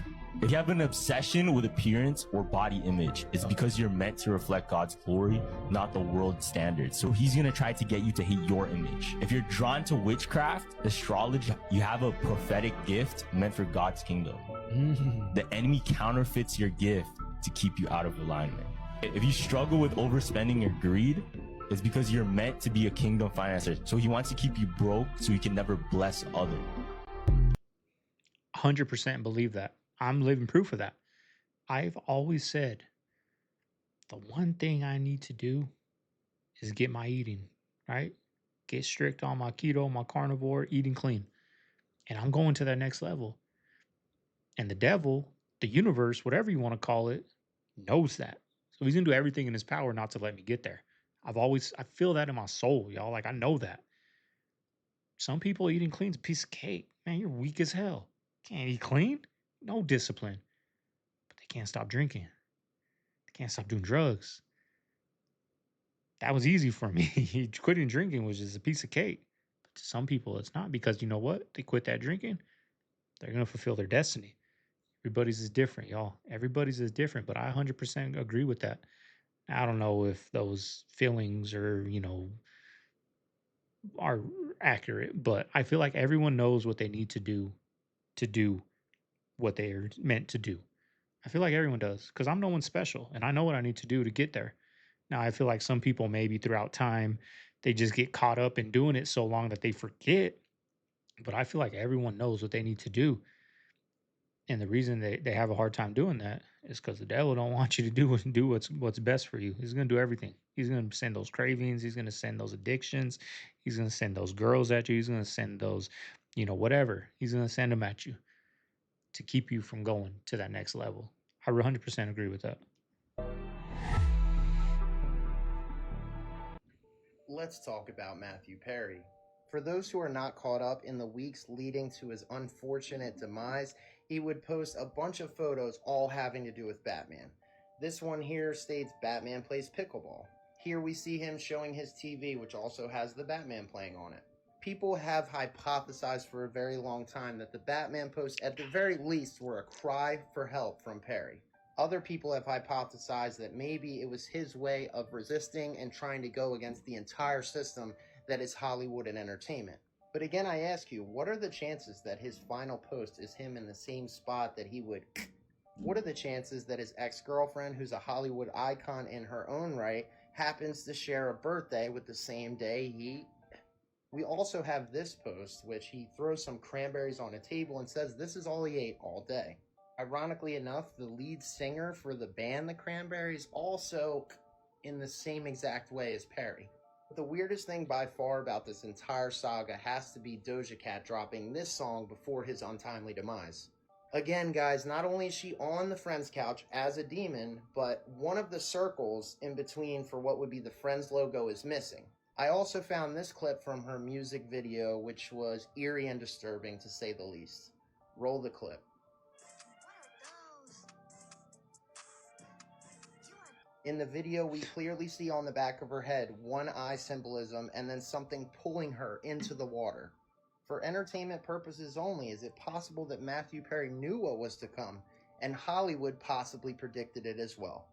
If you have an obsession with appearance or body image, it's because you're meant to reflect God's glory, not the world's standards. So he's gonna try to get you to hate your image. If you're drawn to witchcraft, astrology, you have a prophetic gift meant for God's kingdom. The enemy counterfeits your gift to keep you out of alignment. If you struggle with overspending or greed, it's because you're meant to be a kingdom financer. So he wants to keep you broke so he can never bless others. 100% believe that. I'm living proof of that. I've always said the one thing I need to do is get my eating, right? get strict on my keto, my carnivore, eating clean. And I'm going to that next level. And the devil, the universe, whatever you want to call it, knows that. So he's going to do everything in his power not to let me get there. I feel that in my soul, y'all. Like, I know that. Some people eating clean is a piece of cake. Man, you're weak as hell. Can't eat clean? No discipline. But they can't stop drinking. They can't stop doing drugs. That was easy for me. Quitting drinking was just a piece of cake. But to some people, it's not, because you know what? They quit that drinking, they're going to fulfill their destiny. Everybody's is different, y'all. Everybody's is different, but I 100% agree with that. I don't know if those feelings are, are accurate, but I feel like everyone knows what they need to do what they are meant to do. I feel like everyone does, because I'm no one special and I know what I need to do to get there. Now, I feel like some people maybe throughout time, they just get caught up in doing it so long that they forget. But I feel like everyone knows what they need to do. And the reason they have a hard time doing that is because the devil don't want you to do what's best for you. He's going to do everything. He's going to send those cravings. He's going to send those addictions. He's going to send those girls at you. He's going to send those, whatever. He's going to send them at you to keep you from going to that next level. I 100% agree with that. Let's talk about Matthew Perry. For those who are not caught up in the weeks leading to his unfortunate demise, he would post a bunch of photos all having to do with Batman. This one here states Batman plays pickleball. Here we see him showing his TV, which also has the Batman playing on it. People have hypothesized for a very long time that the Batman posts at the very least were a cry for help from Perry. Other people have hypothesized that maybe it was his way of resisting and trying to go against the entire system that is Hollywood and entertainment. But again, I ask you, what are the chances that his final post is him in the same spot that he would... What are the chances that his ex-girlfriend, who's a Hollywood icon in her own right, happens to share a birthday with the same day he... We also have this post, which he throws some cranberries on a table and says this is all he ate all day. Ironically enough, the lead singer for the band The Cranberries also in the same exact way as Perry. But the weirdest thing by far about this entire saga has to be Doja Cat dropping this song before his untimely demise. Again, guys, not only is she on the Friends couch as a demon, but one of the circles in between for what would be the Friends logo is missing. I also found this clip from her music video, which was eerie and disturbing to say the least. Roll the clip. In the video, we clearly see on the back of her head one eye symbolism and then something pulling her into the water. For entertainment purposes only, is it possible that Matthew Perry knew what was to come and Hollywood possibly predicted it as well?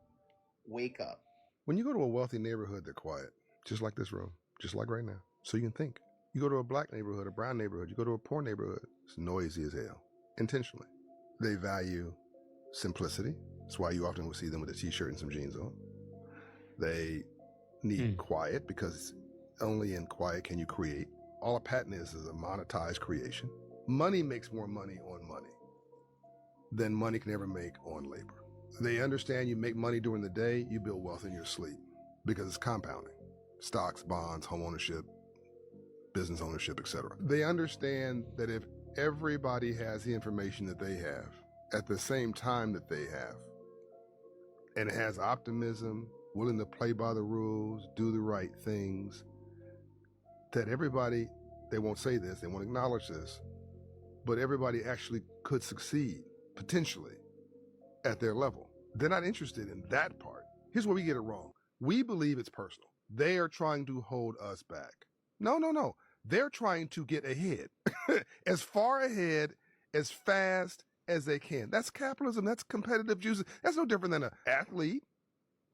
Wake up. When you go to a wealthy neighborhood, they're quiet, just like this room, just like right now, so you can think. You go to a black neighborhood, a brown neighborhood, you go to a poor neighborhood, it's noisy as hell, intentionally. They value simplicity. That's why you often will see them with a t-shirt and some jeans on. They need quiet, because only in quiet can you create. All a patent is a monetized creation. Money makes more money on money than money can ever make on labor. They understand you make money during the day, you build wealth in your sleep, because it's compounding. Stocks, bonds, home ownership, business ownership, etc. They understand that if everybody has the information that they have at the same time that they have, and has optimism, willing to play by the rules, do the right things, that everybody, they won't say this, they won't acknowledge this, but everybody actually could succeed, potentially, at their level. They're not interested in that part. Here's where we get it wrong. We believe it's personal. They are trying to hold us back. No. They're trying to get ahead, as far ahead, as fast as they can. That's capitalism. That's competitive juices. That's no different than an athlete.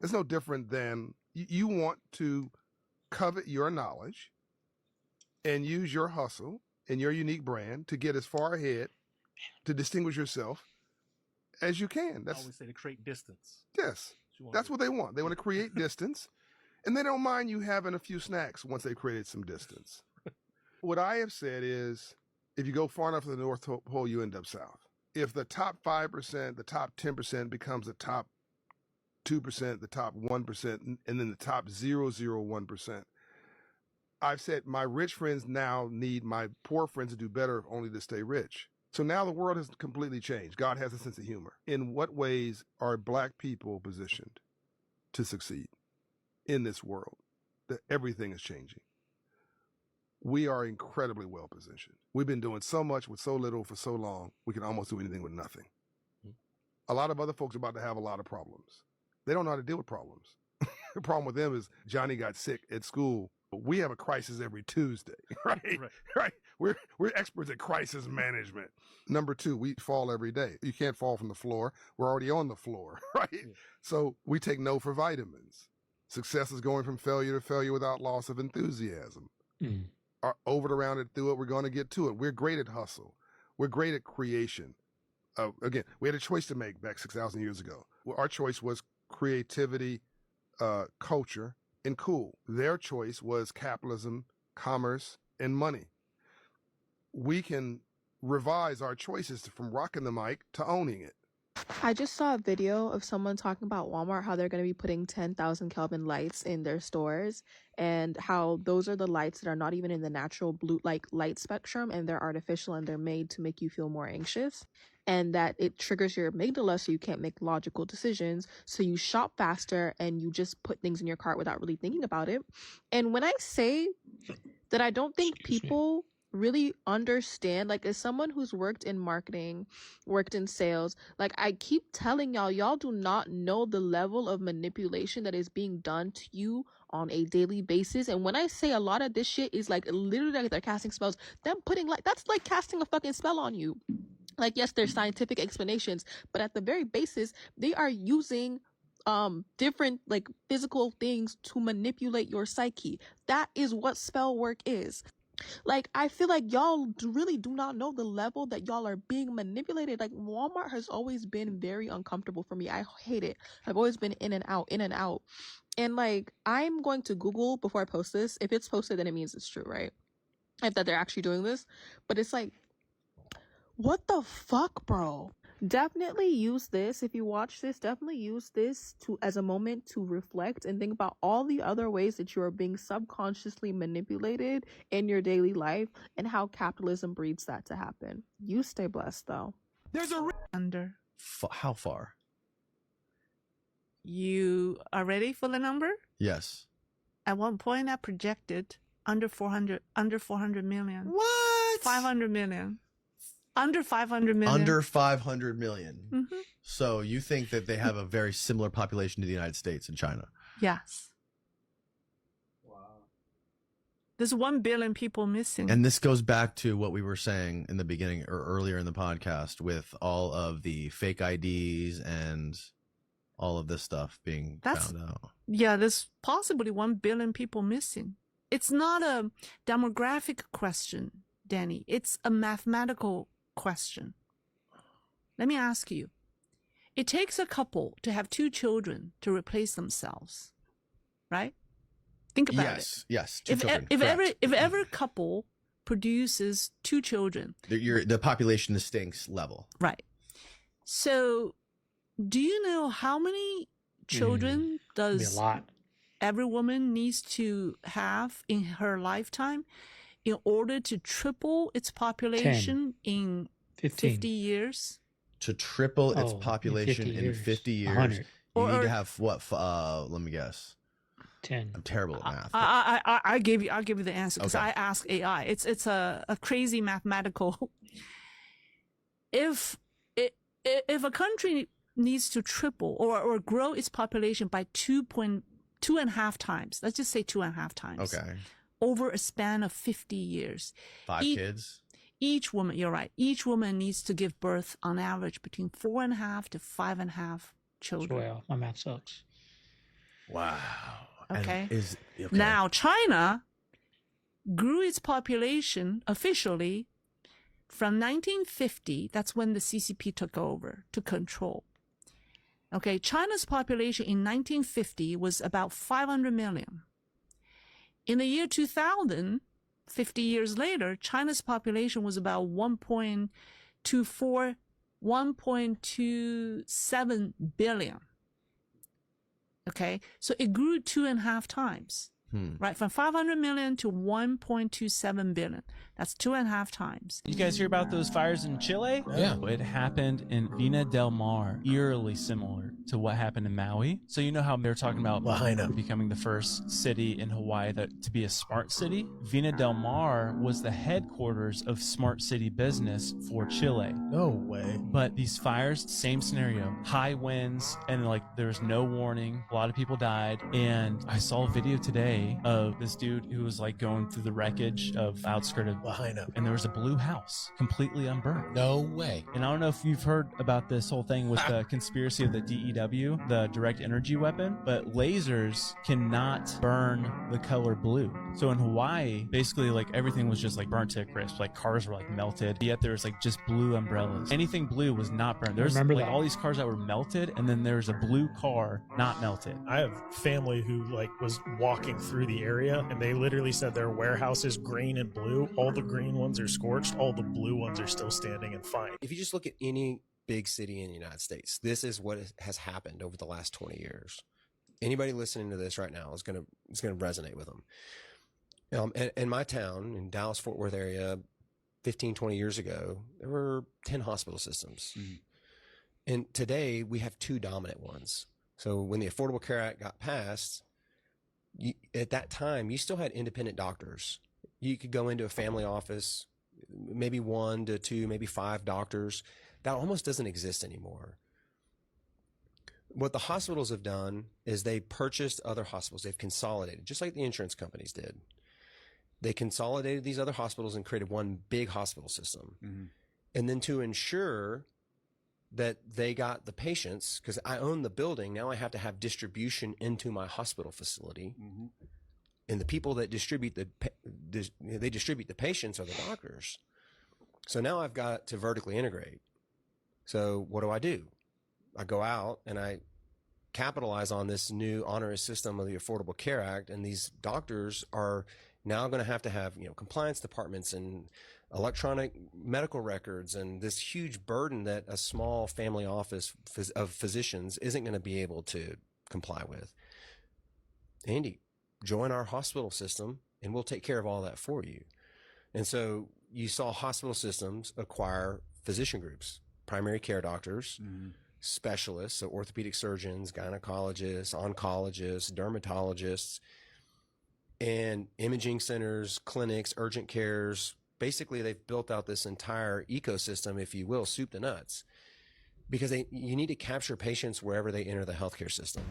It's no different than you want to covet your knowledge and use your hustle and your unique brand to get as far ahead, to distinguish yourself as you can. I always say to create distance. Yes, that's what they want. They want to create distance, and they don't mind you having a few snacks once they've created some distance. What I have said is, if you go far enough to the North Pole, you end up south. If the top 5%, the top 10% becomes the top 2%, the top 1%, and then the top 0.001%, I've said my rich friends now need my poor friends to do better only to stay rich. So now the world has completely changed. God has a sense of humor. In what ways are black people positioned to succeed in this world? That everything is changing. We are incredibly well positioned. We've been doing so much with so little for so long, we can almost do anything with nothing. A lot of other folks are about to have a lot of problems. They don't know how to deal with problems. The problem with them is Johnny got sick at school. We have a crisis every Tuesday, right? Right. We're experts at crisis management. Number two, we fall every day. You can't fall from the floor. We're already on the floor, right? Yeah. So we take no for vitamins. Success is going from failure to failure without loss of enthusiasm. Over it, around it, through it, we're going to get to it. We're great at hustle. We're great at creation. Again, we had a choice to make back 6,000 years ago. Our choice was creativity, culture, and cool. Their choice was capitalism, commerce, and money. We can revise our choices from rocking the mic to owning it. I just saw a video of someone talking about Walmart, how they're going to be putting 10,000 Kelvin lights in their stores, and how those are the lights that are not even in the natural blue light spectrum, and they're artificial, and they're made to make you feel more anxious, and that it triggers your amygdala so you can't make logical decisions, so you shop faster and you just put things in your cart without really thinking about it. And when I say that I don't think people really understand, like, as someone who's worked in marketing, worked in sales, like, I keep telling y'all do not know the level of manipulation that is being done to you on a daily basis. And when I say a lot of this shit is like literally like they're casting spells, them putting that's like casting a fucking spell on you. Like, yes, there's scientific explanations, but at the very basis, they are using different like physical things to manipulate your psyche. That is what spell work is. Like, I feel like y'all really do not know the level that y'all are being manipulated. Like, Walmart has always been very uncomfortable for me. I hate it. I've always been in and out. And like, I'm going to Google before I post this. If it's posted, then it means it's true, right? If that they're actually doing this. But it's like, what the fuck, bro? Definitely use this. If you watch this, definitely use this as a moment to reflect and think about all the other ways that you are being subconsciously manipulated in your daily life and how capitalism breeds that to happen. You stay blessed, though. There's a under. How far? You are ready for the number? Yes. At one point, I projected under 400 million. What? 500 million. Under 500 million. Under 500 million. Mm-hmm. So you think that they have a very similar population to the United States and China? Yes. Wow. There's 1 billion people missing. And this goes back to what we were saying in the beginning or earlier in the podcast with all of the fake IDs and all of this stuff being found out. Yeah, there's possibly 1 billion people missing. It's not a demographic question, Danny. It's a mathematical question. Let me ask you. It takes a couple to have 2 children to replace themselves, right? Think about it. Yes. If every couple produces 2 children, the population stinks level. Right. So, do you know how many children does every woman needs to have in her lifetime in order to triple its population in 50 years? To triple its population in 50 years, you need to have what? Let me guess. 10. I'm terrible at math. I'll give you the answer because Okay. I asked AI. It's a crazy mathematical. If a country needs to triple or grow its population by 2.5 times, let's just say 2.5 times. Okay. Over a span of 50 years. 5 kids? Each woman, you're right, each woman needs to give birth on average between 4.5 to 5.5 children. Well, my math sucks. Wow. Okay. Okay. Now, China grew its population officially from 1950. That's when the CCP took over to control. Okay, China's population in 1950 was about 500 million. In the year 2000, 50 years later, China's population was about 1.27 billion. Okay, so it grew 2.5 times. Right, from 500 million to 1.27 billion. That's 2.5 times. You guys hear about those fires in Chile? Yeah. It happened in Vina del Mar, eerily similar to what happened in Maui. So you know how they're talking about Lahaina becoming the first city in Hawaii to be a smart city? Vina del Mar was the headquarters of smart city business for Chile. No way. But these fires, same scenario, high winds, and like there was no warning. A lot of people died. And I saw a video today of this dude who was like going through the wreckage of outskirt of Lahaina, and there was a blue house completely unburned. No way. And I don't know if you've heard about this whole thing with the conspiracy of the DEW, the direct energy weapon, but lasers cannot burn the color blue. So in Hawaii, basically like everything was just like burnt to a crisp. Like cars were like melted, yet there was like just blue umbrellas. Anything blue was not burned. There's like all these cars that were melted, and then there's a blue car not melted. I have family who like was walking through the area, and they literally said their warehouse is green and blue. All the green ones are scorched, all the blue ones are still standing and fine. If you just look at any big city in the United States, this is what has happened over the last 20 years. Anybody listening to this right now is going to resonate with them. In my town, in Dallas-Fort Worth area, 15, 20 years ago, there were 10 hospital systems. Mm-hmm. And today we have 2 dominant ones. So when the Affordable Care Act got passed, at that time, you still had independent doctors. You could go into a family office, maybe 1 to 2, maybe 5 doctors. That almost doesn't exist anymore. What the hospitals have done is they purchased other hospitals. They've consolidated, just like the insurance companies did. They consolidated these other hospitals and created one big hospital system. Mm-hmm. And then to ensure that they got the patients, because I own the building, now I have to have distribution into my hospital facility. Mm-hmm. And the people that distribute the patients are the doctors. So now I've got to vertically integrate. So what do? I go out and I capitalize on this new onerous system of the Affordable Care Act, and these doctors are now going to have compliance departments and electronic medical records, and this huge burden that a small family office of physicians isn't going to be able to comply with. Andy, join our hospital system and we'll take care of all that for you. And so you saw hospital systems acquire physician groups, primary care doctors, mm-hmm. specialists, so orthopedic surgeons, gynecologists, oncologists, dermatologists, and imaging centers, clinics, urgent cares. Basically, they've built out this entire ecosystem, if you will, soup to nuts, because you need to capture patients wherever they enter the healthcare system.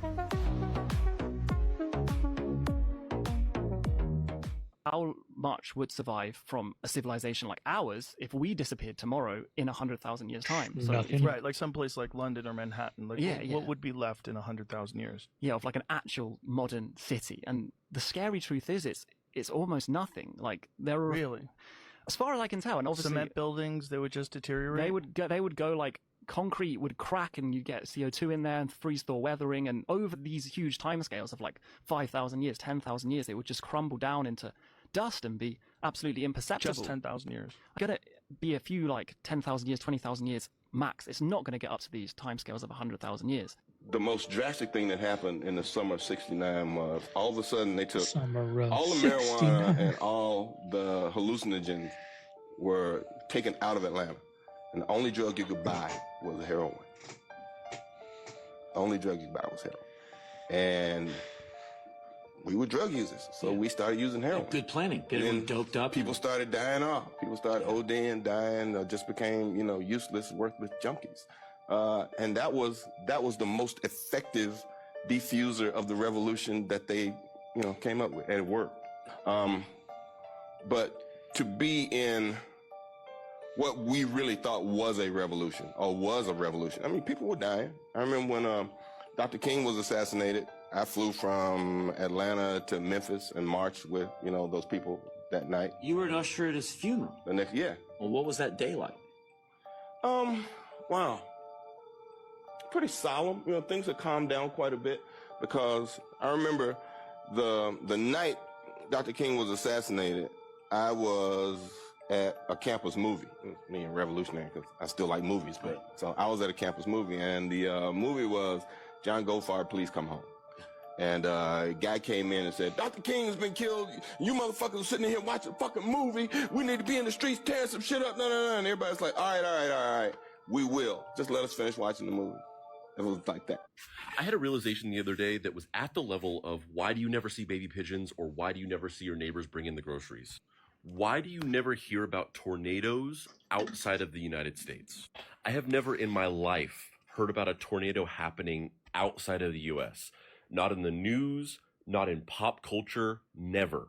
How much would survive from a civilization like ours if we disappeared tomorrow in 100,000 years' time? So, right, like someplace like London or Manhattan. Like, what would be left in 100,000 years? Yeah, of like an actual modern city. And the scary truth is, it's almost nothing. Like there are really, as far as I can tell, and obviously cement buildings, they would just deteriorate. They would go like concrete would crack, and you get CO2 in there and freeze-thaw weathering, and over these huge timescales of like 5,000 years, 10,000 years, it would just crumble down into dust and be absolutely imperceptible. Just 10,000 years. Gonna be a few like 10,000 years, 20,000 years max. It's not going to get up to these timescales of 100,000 years. The most drastic thing that happened in the summer of '69 was all of a sudden they took all the marijuana and all the hallucinogens were taken out of Atlanta. And the only drug you could buy was heroin. The only drug you could buy was heroin. And we were drug users, so we started using heroin. Good planning. Get everyone doped up. People started dying off. People started ODing, dying, just became, useless, worthless junkies. And that was the most effective diffuser of the revolution that they, came up with, and it worked. But to be in what we really thought was a revolution, I mean, people were dying. I remember when Dr. King was assassinated, I flew from Atlanta to Memphis and marched with, those people that night. You were an usher at his funeral. The next, yeah. Well, what was that day like? Wow. Pretty solemn. Things had calmed down quite a bit, because I remember the night Dr. King was assassinated, I was at a campus movie. Me and revolutionary, because I still like movies, but so I was at a campus movie, and the movie was John Goldfarb, Please Come Home. And a guy came in and said, Dr. King's been killed. You motherfuckers are sitting here watching a fucking movie. We need to be in the streets tearing some shit up. No. And everybody's like, all right. We will. Just let us finish watching the movie. It was like that. I had a realization the other day that was at the level of why do you never see baby pigeons or why do you never see your neighbors bring in the groceries? Why do you never hear about tornadoes outside of the United States? I have never in my life heard about a tornado happening outside of the U.S. Not in the news, not in pop culture, never.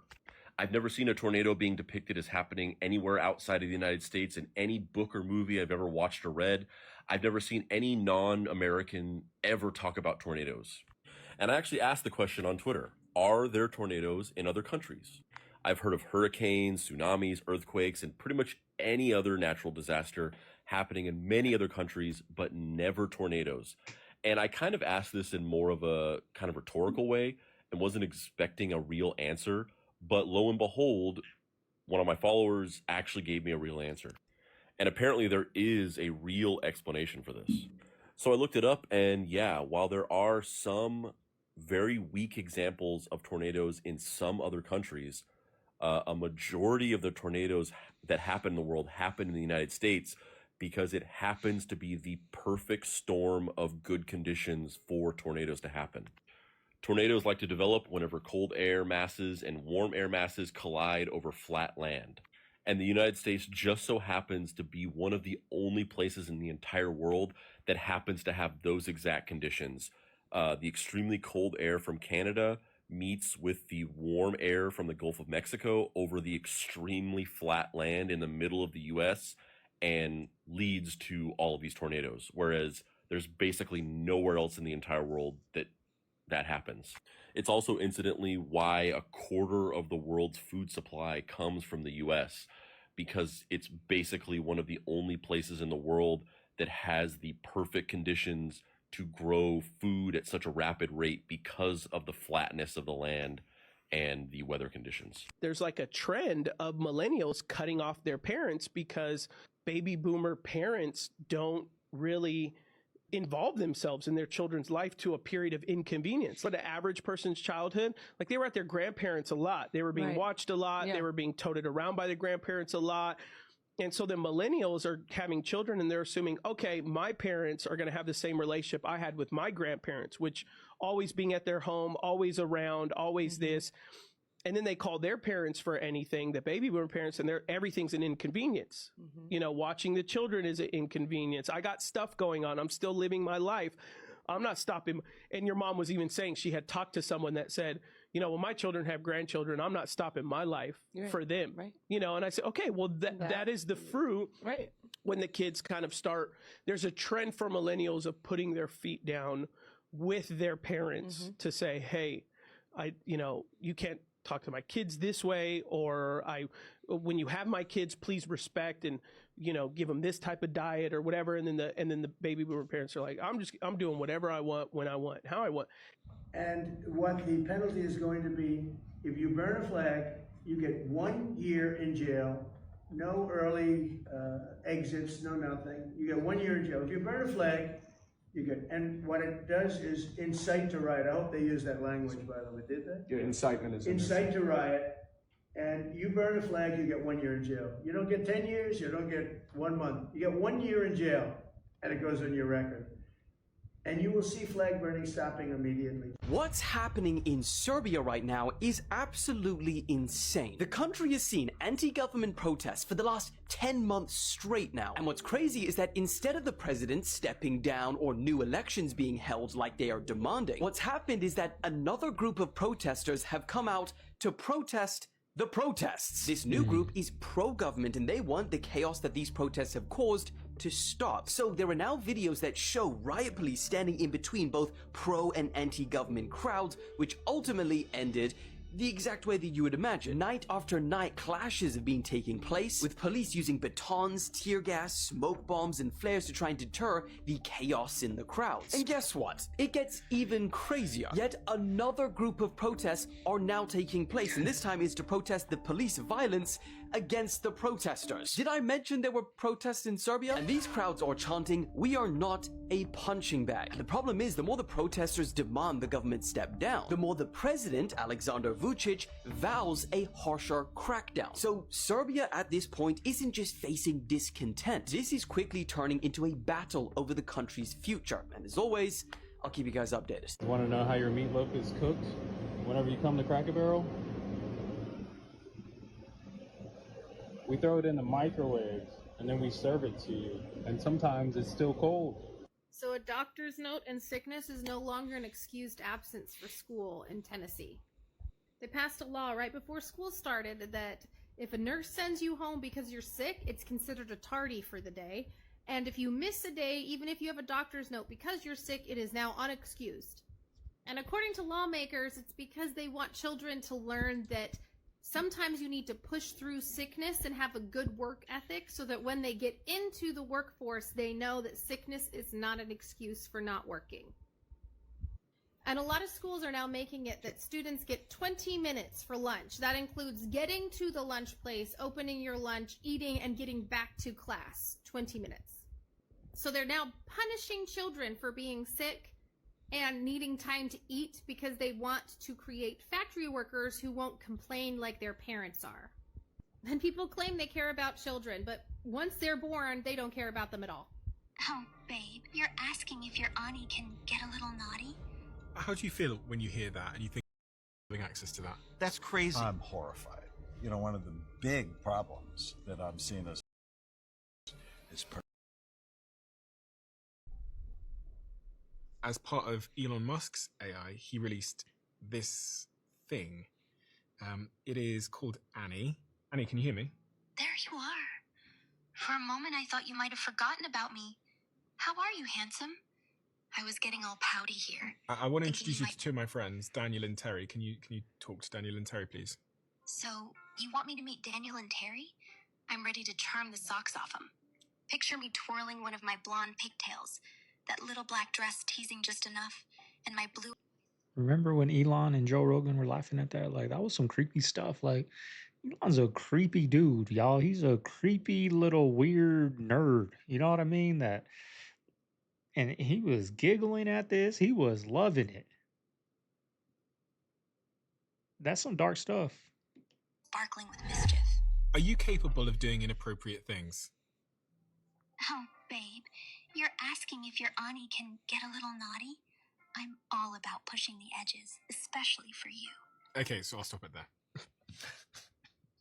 I've never seen a tornado being depicted as happening anywhere outside of the United States in any book or movie I've ever watched or read. I've never seen any non-American ever talk about tornadoes. And I actually asked the question on Twitter, are there tornadoes in other countries? I've heard of hurricanes, tsunamis, earthquakes, and pretty much any other natural disaster happening in many other countries, but never tornadoes. And I kind of asked this in more of a kind of rhetorical way and wasn't expecting a real answer. But lo and behold, one of my followers actually gave me a real answer. And apparently there is a real explanation for this. So I looked it up and yeah, while there are some very weak examples of tornadoes in some other countries, a majority of the tornadoes that happen in the world happen in the United States because it happens to be the perfect storm of good conditions for tornadoes to happen. Tornadoes like to develop whenever cold air masses and warm air masses collide over flat land. And the United States just so happens to be one of the only places in the entire world that happens to have those exact conditions. The extremely cold air from Canada meets with the warm air from the Gulf of Mexico over the extremely flat land in the middle of the U.S., and leads to all of these tornadoes, whereas there's basically nowhere else in the entire world that happens. It's also incidentally why a quarter of the world's food supply comes from the US, because it's basically one of the only places in the world that has the perfect conditions to grow food at such a rapid rate because of the flatness of the land and the weather conditions. There's like a trend of millennials cutting off their parents because baby boomer parents don't really involve themselves in their children's life to a period of inconvenience. For the average person's childhood, like they were at their grandparents a lot. They were being watched a lot. Yeah. They were being toted around by their grandparents a lot. And so the millennials are having children and they're assuming, okay, my parents are going to have the same relationship I had with my grandparents, which always being at their home, always around, always this. And then they call their parents for anything, the baby boomer parents, and everything's an inconvenience. You know, watching the children is an inconvenience. I got stuff going on. I'm still living my life. I'm not stopping. And your mom was even saying she had talked to someone that said, you know, when my children have grandchildren, I'm not stopping my life for them. You know, and I said, okay, well, that is the fruit. When the kids kind of start, there's a trend for millennials of putting their feet down with their parents to say, hey, you can't talk to my kids this way, or when you have my kids, please respect and, you know, give them this type of diet or whatever. And then the baby boomer parents are like, I'm doing whatever I want, when I want, how I want. And what the penalty is going to be, if you burn a flag, you get 1 year in jail, no early exits, no nothing. You get 1 year in jail. If you burn a flag, you get, and what it does is incite to riot. I hope they use that language, by the way. Did they? Yeah, incitement is incite to riot. And you burn a flag, you get 1 year in jail. You don't get 10 years, you don't get 1 month. You get 1 year in jail, and it goes on your record. And you will see flag burning stopping immediately. What's happening in Serbia right now is absolutely insane. The country has seen anti-government protests for the last 10 months straight now. And what's crazy is that instead of the president stepping down or new elections being held like they are demanding, what's happened is that another group of protesters have come out to protest the protests. This new group is pro-government and they want the chaos that these protests have caused to stop. So there are now videos that show riot police standing in between both pro and anti-government crowds, which ultimately ended the exact way that you would imagine. Night after night, clashes have been taking place, with police using batons, tear gas, smoke bombs, and flares to try and deter the chaos in the crowds. And guess what? It gets even crazier. Yet another group of protests are now taking place, and this time is to protest the police violence against the protesters. Did I mention there were protests in Serbia? And these crowds are chanting, "We are not a punching bag." And the problem is, the more the protesters demand the government step down, the more the president, Aleksandar Vučić, vows a harsher crackdown. So Serbia at this point isn't just facing discontent. This is quickly turning into a battle over the country's future. And as always, I'll keep you guys updated. Want to know how your meatloaf is cooked whenever you come to Cracker Barrel? We throw it in the microwave and then we serve it to you. And sometimes it's still cold. So a doctor's note and sickness is no longer an excused absence for school in Tennessee. They passed a law right before school started that if a nurse sends you home because you're sick, it's considered a tardy for the day. And if you miss a day, even if you have a doctor's note because you're sick, it is now unexcused. And according to lawmakers, it's because they want children to learn that sometimes you need to push through sickness and have a good work ethic so that when they get into the workforce, they know that sickness is not an excuse for not working. And a lot of schools are now making it that students get 20 minutes for lunch. That includes getting to the lunch place, opening your lunch, eating, and getting back to class. 20 minutes. So they're now punishing children for being sick and needing time to eat because they want to create factory workers who won't complain like their parents are. And people claim they care about children, but once they're born, they don't care about them at all. Oh, babe, you're asking if your auntie can get a little naughty? How do you feel when you hear that and you think having access to that? That's crazy. I'm horrified. You know, one of the big problems that I'm seeing is as part of Elon Musk's AI, he released this thing. It is called Annie. Annie, can you hear me? There you are. For a moment, I thought you might have forgotten about me. How are you, handsome? I was getting all pouty here. I want to introduce you to two of my friends, Daniel and Terry. Can you talk to Daniel and Terry, please? So, you want me to meet Daniel and Terry? I'm ready to charm the socks off them. Picture me twirling one of my blonde pigtails, that little black dress teasing just enough, and my blue... Remember when Elon and Joe Rogan were laughing at that? Like, that was some creepy stuff. Like, Elon's a creepy dude, y'all. He's a creepy little weird nerd. You know what I mean? And he was giggling at this. He was loving it. That's some dark stuff. Sparkling with mischief. Are you capable of doing inappropriate things? Oh, babe, you're asking if your auntie can get a little naughty? I'm all about pushing the edges, especially for you. Okay, so I'll stop it there.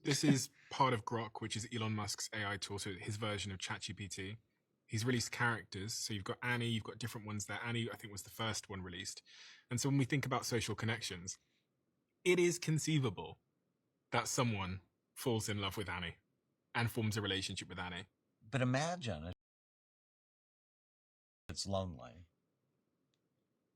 This is part of Grok, which is Elon Musk's AI tool, so his version of ChatGPT. He's released characters, so you've got Annie, you've got different ones there. Annie, I think, was the first one released. And so when we think about social connections, it is conceivable that someone falls in love with Annie and forms a relationship with Annie. But imagine it's lonely,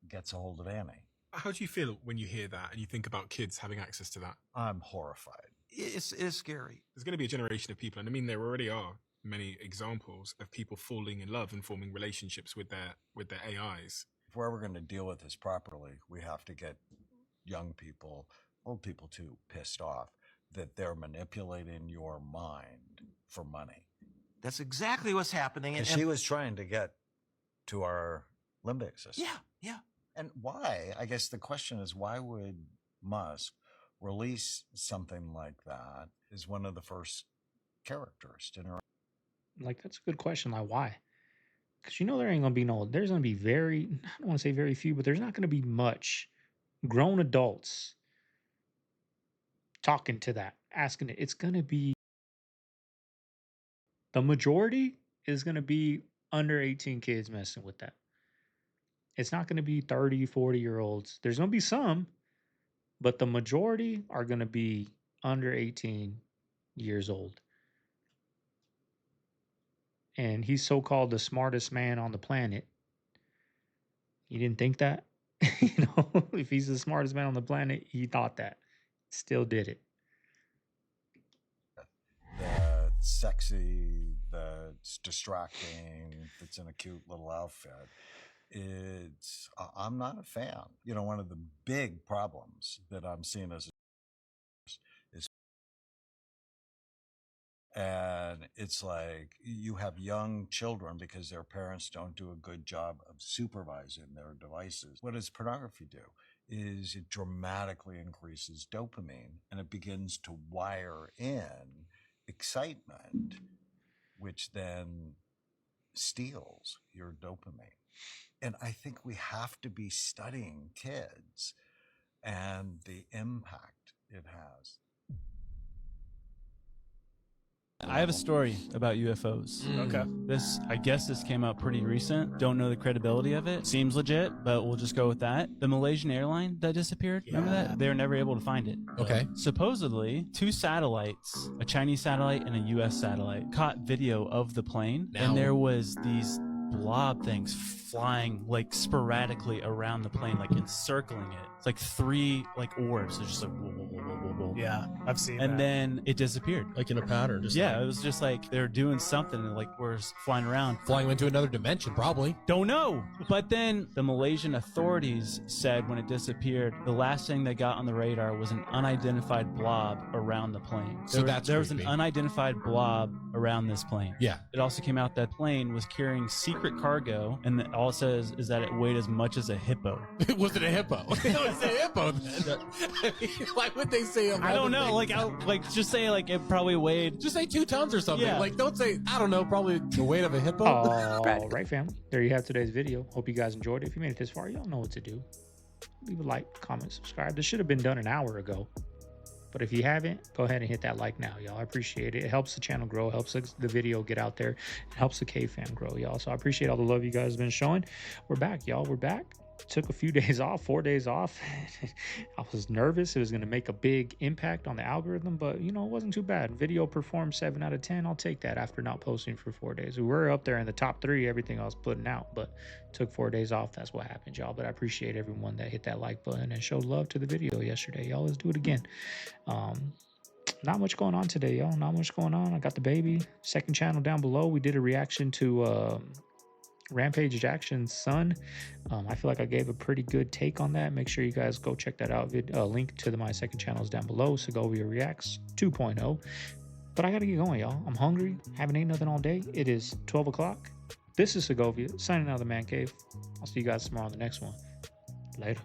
gets a hold of Annie. How do you feel when you hear that and you think about kids having access to that? I'm horrified. It's scary. There's going to be a generation of people, and I mean, there already are many examples of people falling in love and forming relationships with their AIs. If we're ever going to deal with this properly, we have to get young people, old people too, pissed off that they're manipulating your mind for money. That's exactly what's happening. And she was trying to get to our limbic system. Yeah. And why? I guess the question is, why would Musk release something like that as one of the first characters to interact? Like, that's a good question. Like, why? Because there ain't going to be there's going to be I don't want to say very few, but there's not going to be much grown adults talking to that, asking it. It's going to be, the majority is going to be under 18 kids messing with that. It's not going to be 30, 40-year-olds. There's going to be some, but the majority are going to be under 18 years old. And he's so-called the smartest man on the planet. You didn't think that? If he's the smartest man on the planet, he thought that. Still did it. That's sexy, that's distracting, that's in a cute little outfit. I'm not a fan. One of the big problems that I'm seeing as And it's like you have young children because their parents don't do a good job of supervising their devices. What does pornography do? Is it dramatically increases dopamine, and it begins to wire in excitement, which then steals your dopamine. And I think we have to be studying kids and the impact it has. I have a story about UFOs. Okay. I guess this came out pretty recent. Don't know the credibility of it. Seems legit, but we'll just go with that. The Malaysian airline that disappeared, remember that? They were never able to find it. Okay. Supposedly, 2 satellites, a Chinese satellite and a US satellite, caught video of the plane, and there was these blob things flying like sporadically around the plane, like encircling it. It's like 3 like orbs. It's just like whoa, whoa, whoa, whoa, whoa. Yeah, I've seen and that. then it disappeared. Like in a pattern. Just yeah, it was just like they're doing something and like we're flying around. Flying into another dimension, probably. Don't know. But then the Malaysian authorities said when it disappeared, the last thing they got on the radar was an unidentified blob around the plane. So there was an unidentified blob around this plane. Yeah. It also came out that plane was carrying secret cargo, and all it says is that it weighed as much as a hippo. Was it a hippo? It was a hippo then. I mean, why would they say I don't know. Just say like it probably weighed. Just say 2 tons or something. Yeah. Like don't say, I don't know, probably the weight of a hippo. All right, family. There you have today's video. Hope you guys enjoyed it. If you made it this far, y'all know what to do. Leave a like, comment, subscribe. This should have been done an hour ago. But if you haven't, go ahead and hit that like now, y'all. I appreciate it. It helps the channel grow, helps the video get out there. It helps the K-Fam grow, y'all. So I appreciate all the love you guys have been showing. We're back, y'all. We're back. Took a few days off, 4 days off. I was nervous it was going to make a big impact on the algorithm, but you know, it wasn't too bad. Video performed 7 out of 10. I'll take that after not posting for 4 days. We were up there in the top 3, everything I was putting out, but took 4 days off. That's what happened, y'all. But I appreciate everyone that hit that like button and showed love to the video yesterday, y'all. Let's do it again. Not much going on today, y'all. Not much going on. I got the baby. Second channel down below. We did a reaction to Rampage Jackson's son. I feel like I gave a pretty good take on that. Make sure you guys go check that out. Link to my second channel is down below. Segovia Reacts 2.0. But I gotta get going, y'all. I'm hungry. Haven't eaten nothing all day. It is 12 o'clock. This is Segovia signing out of the man cave. I'll see you guys tomorrow on the next one. Later.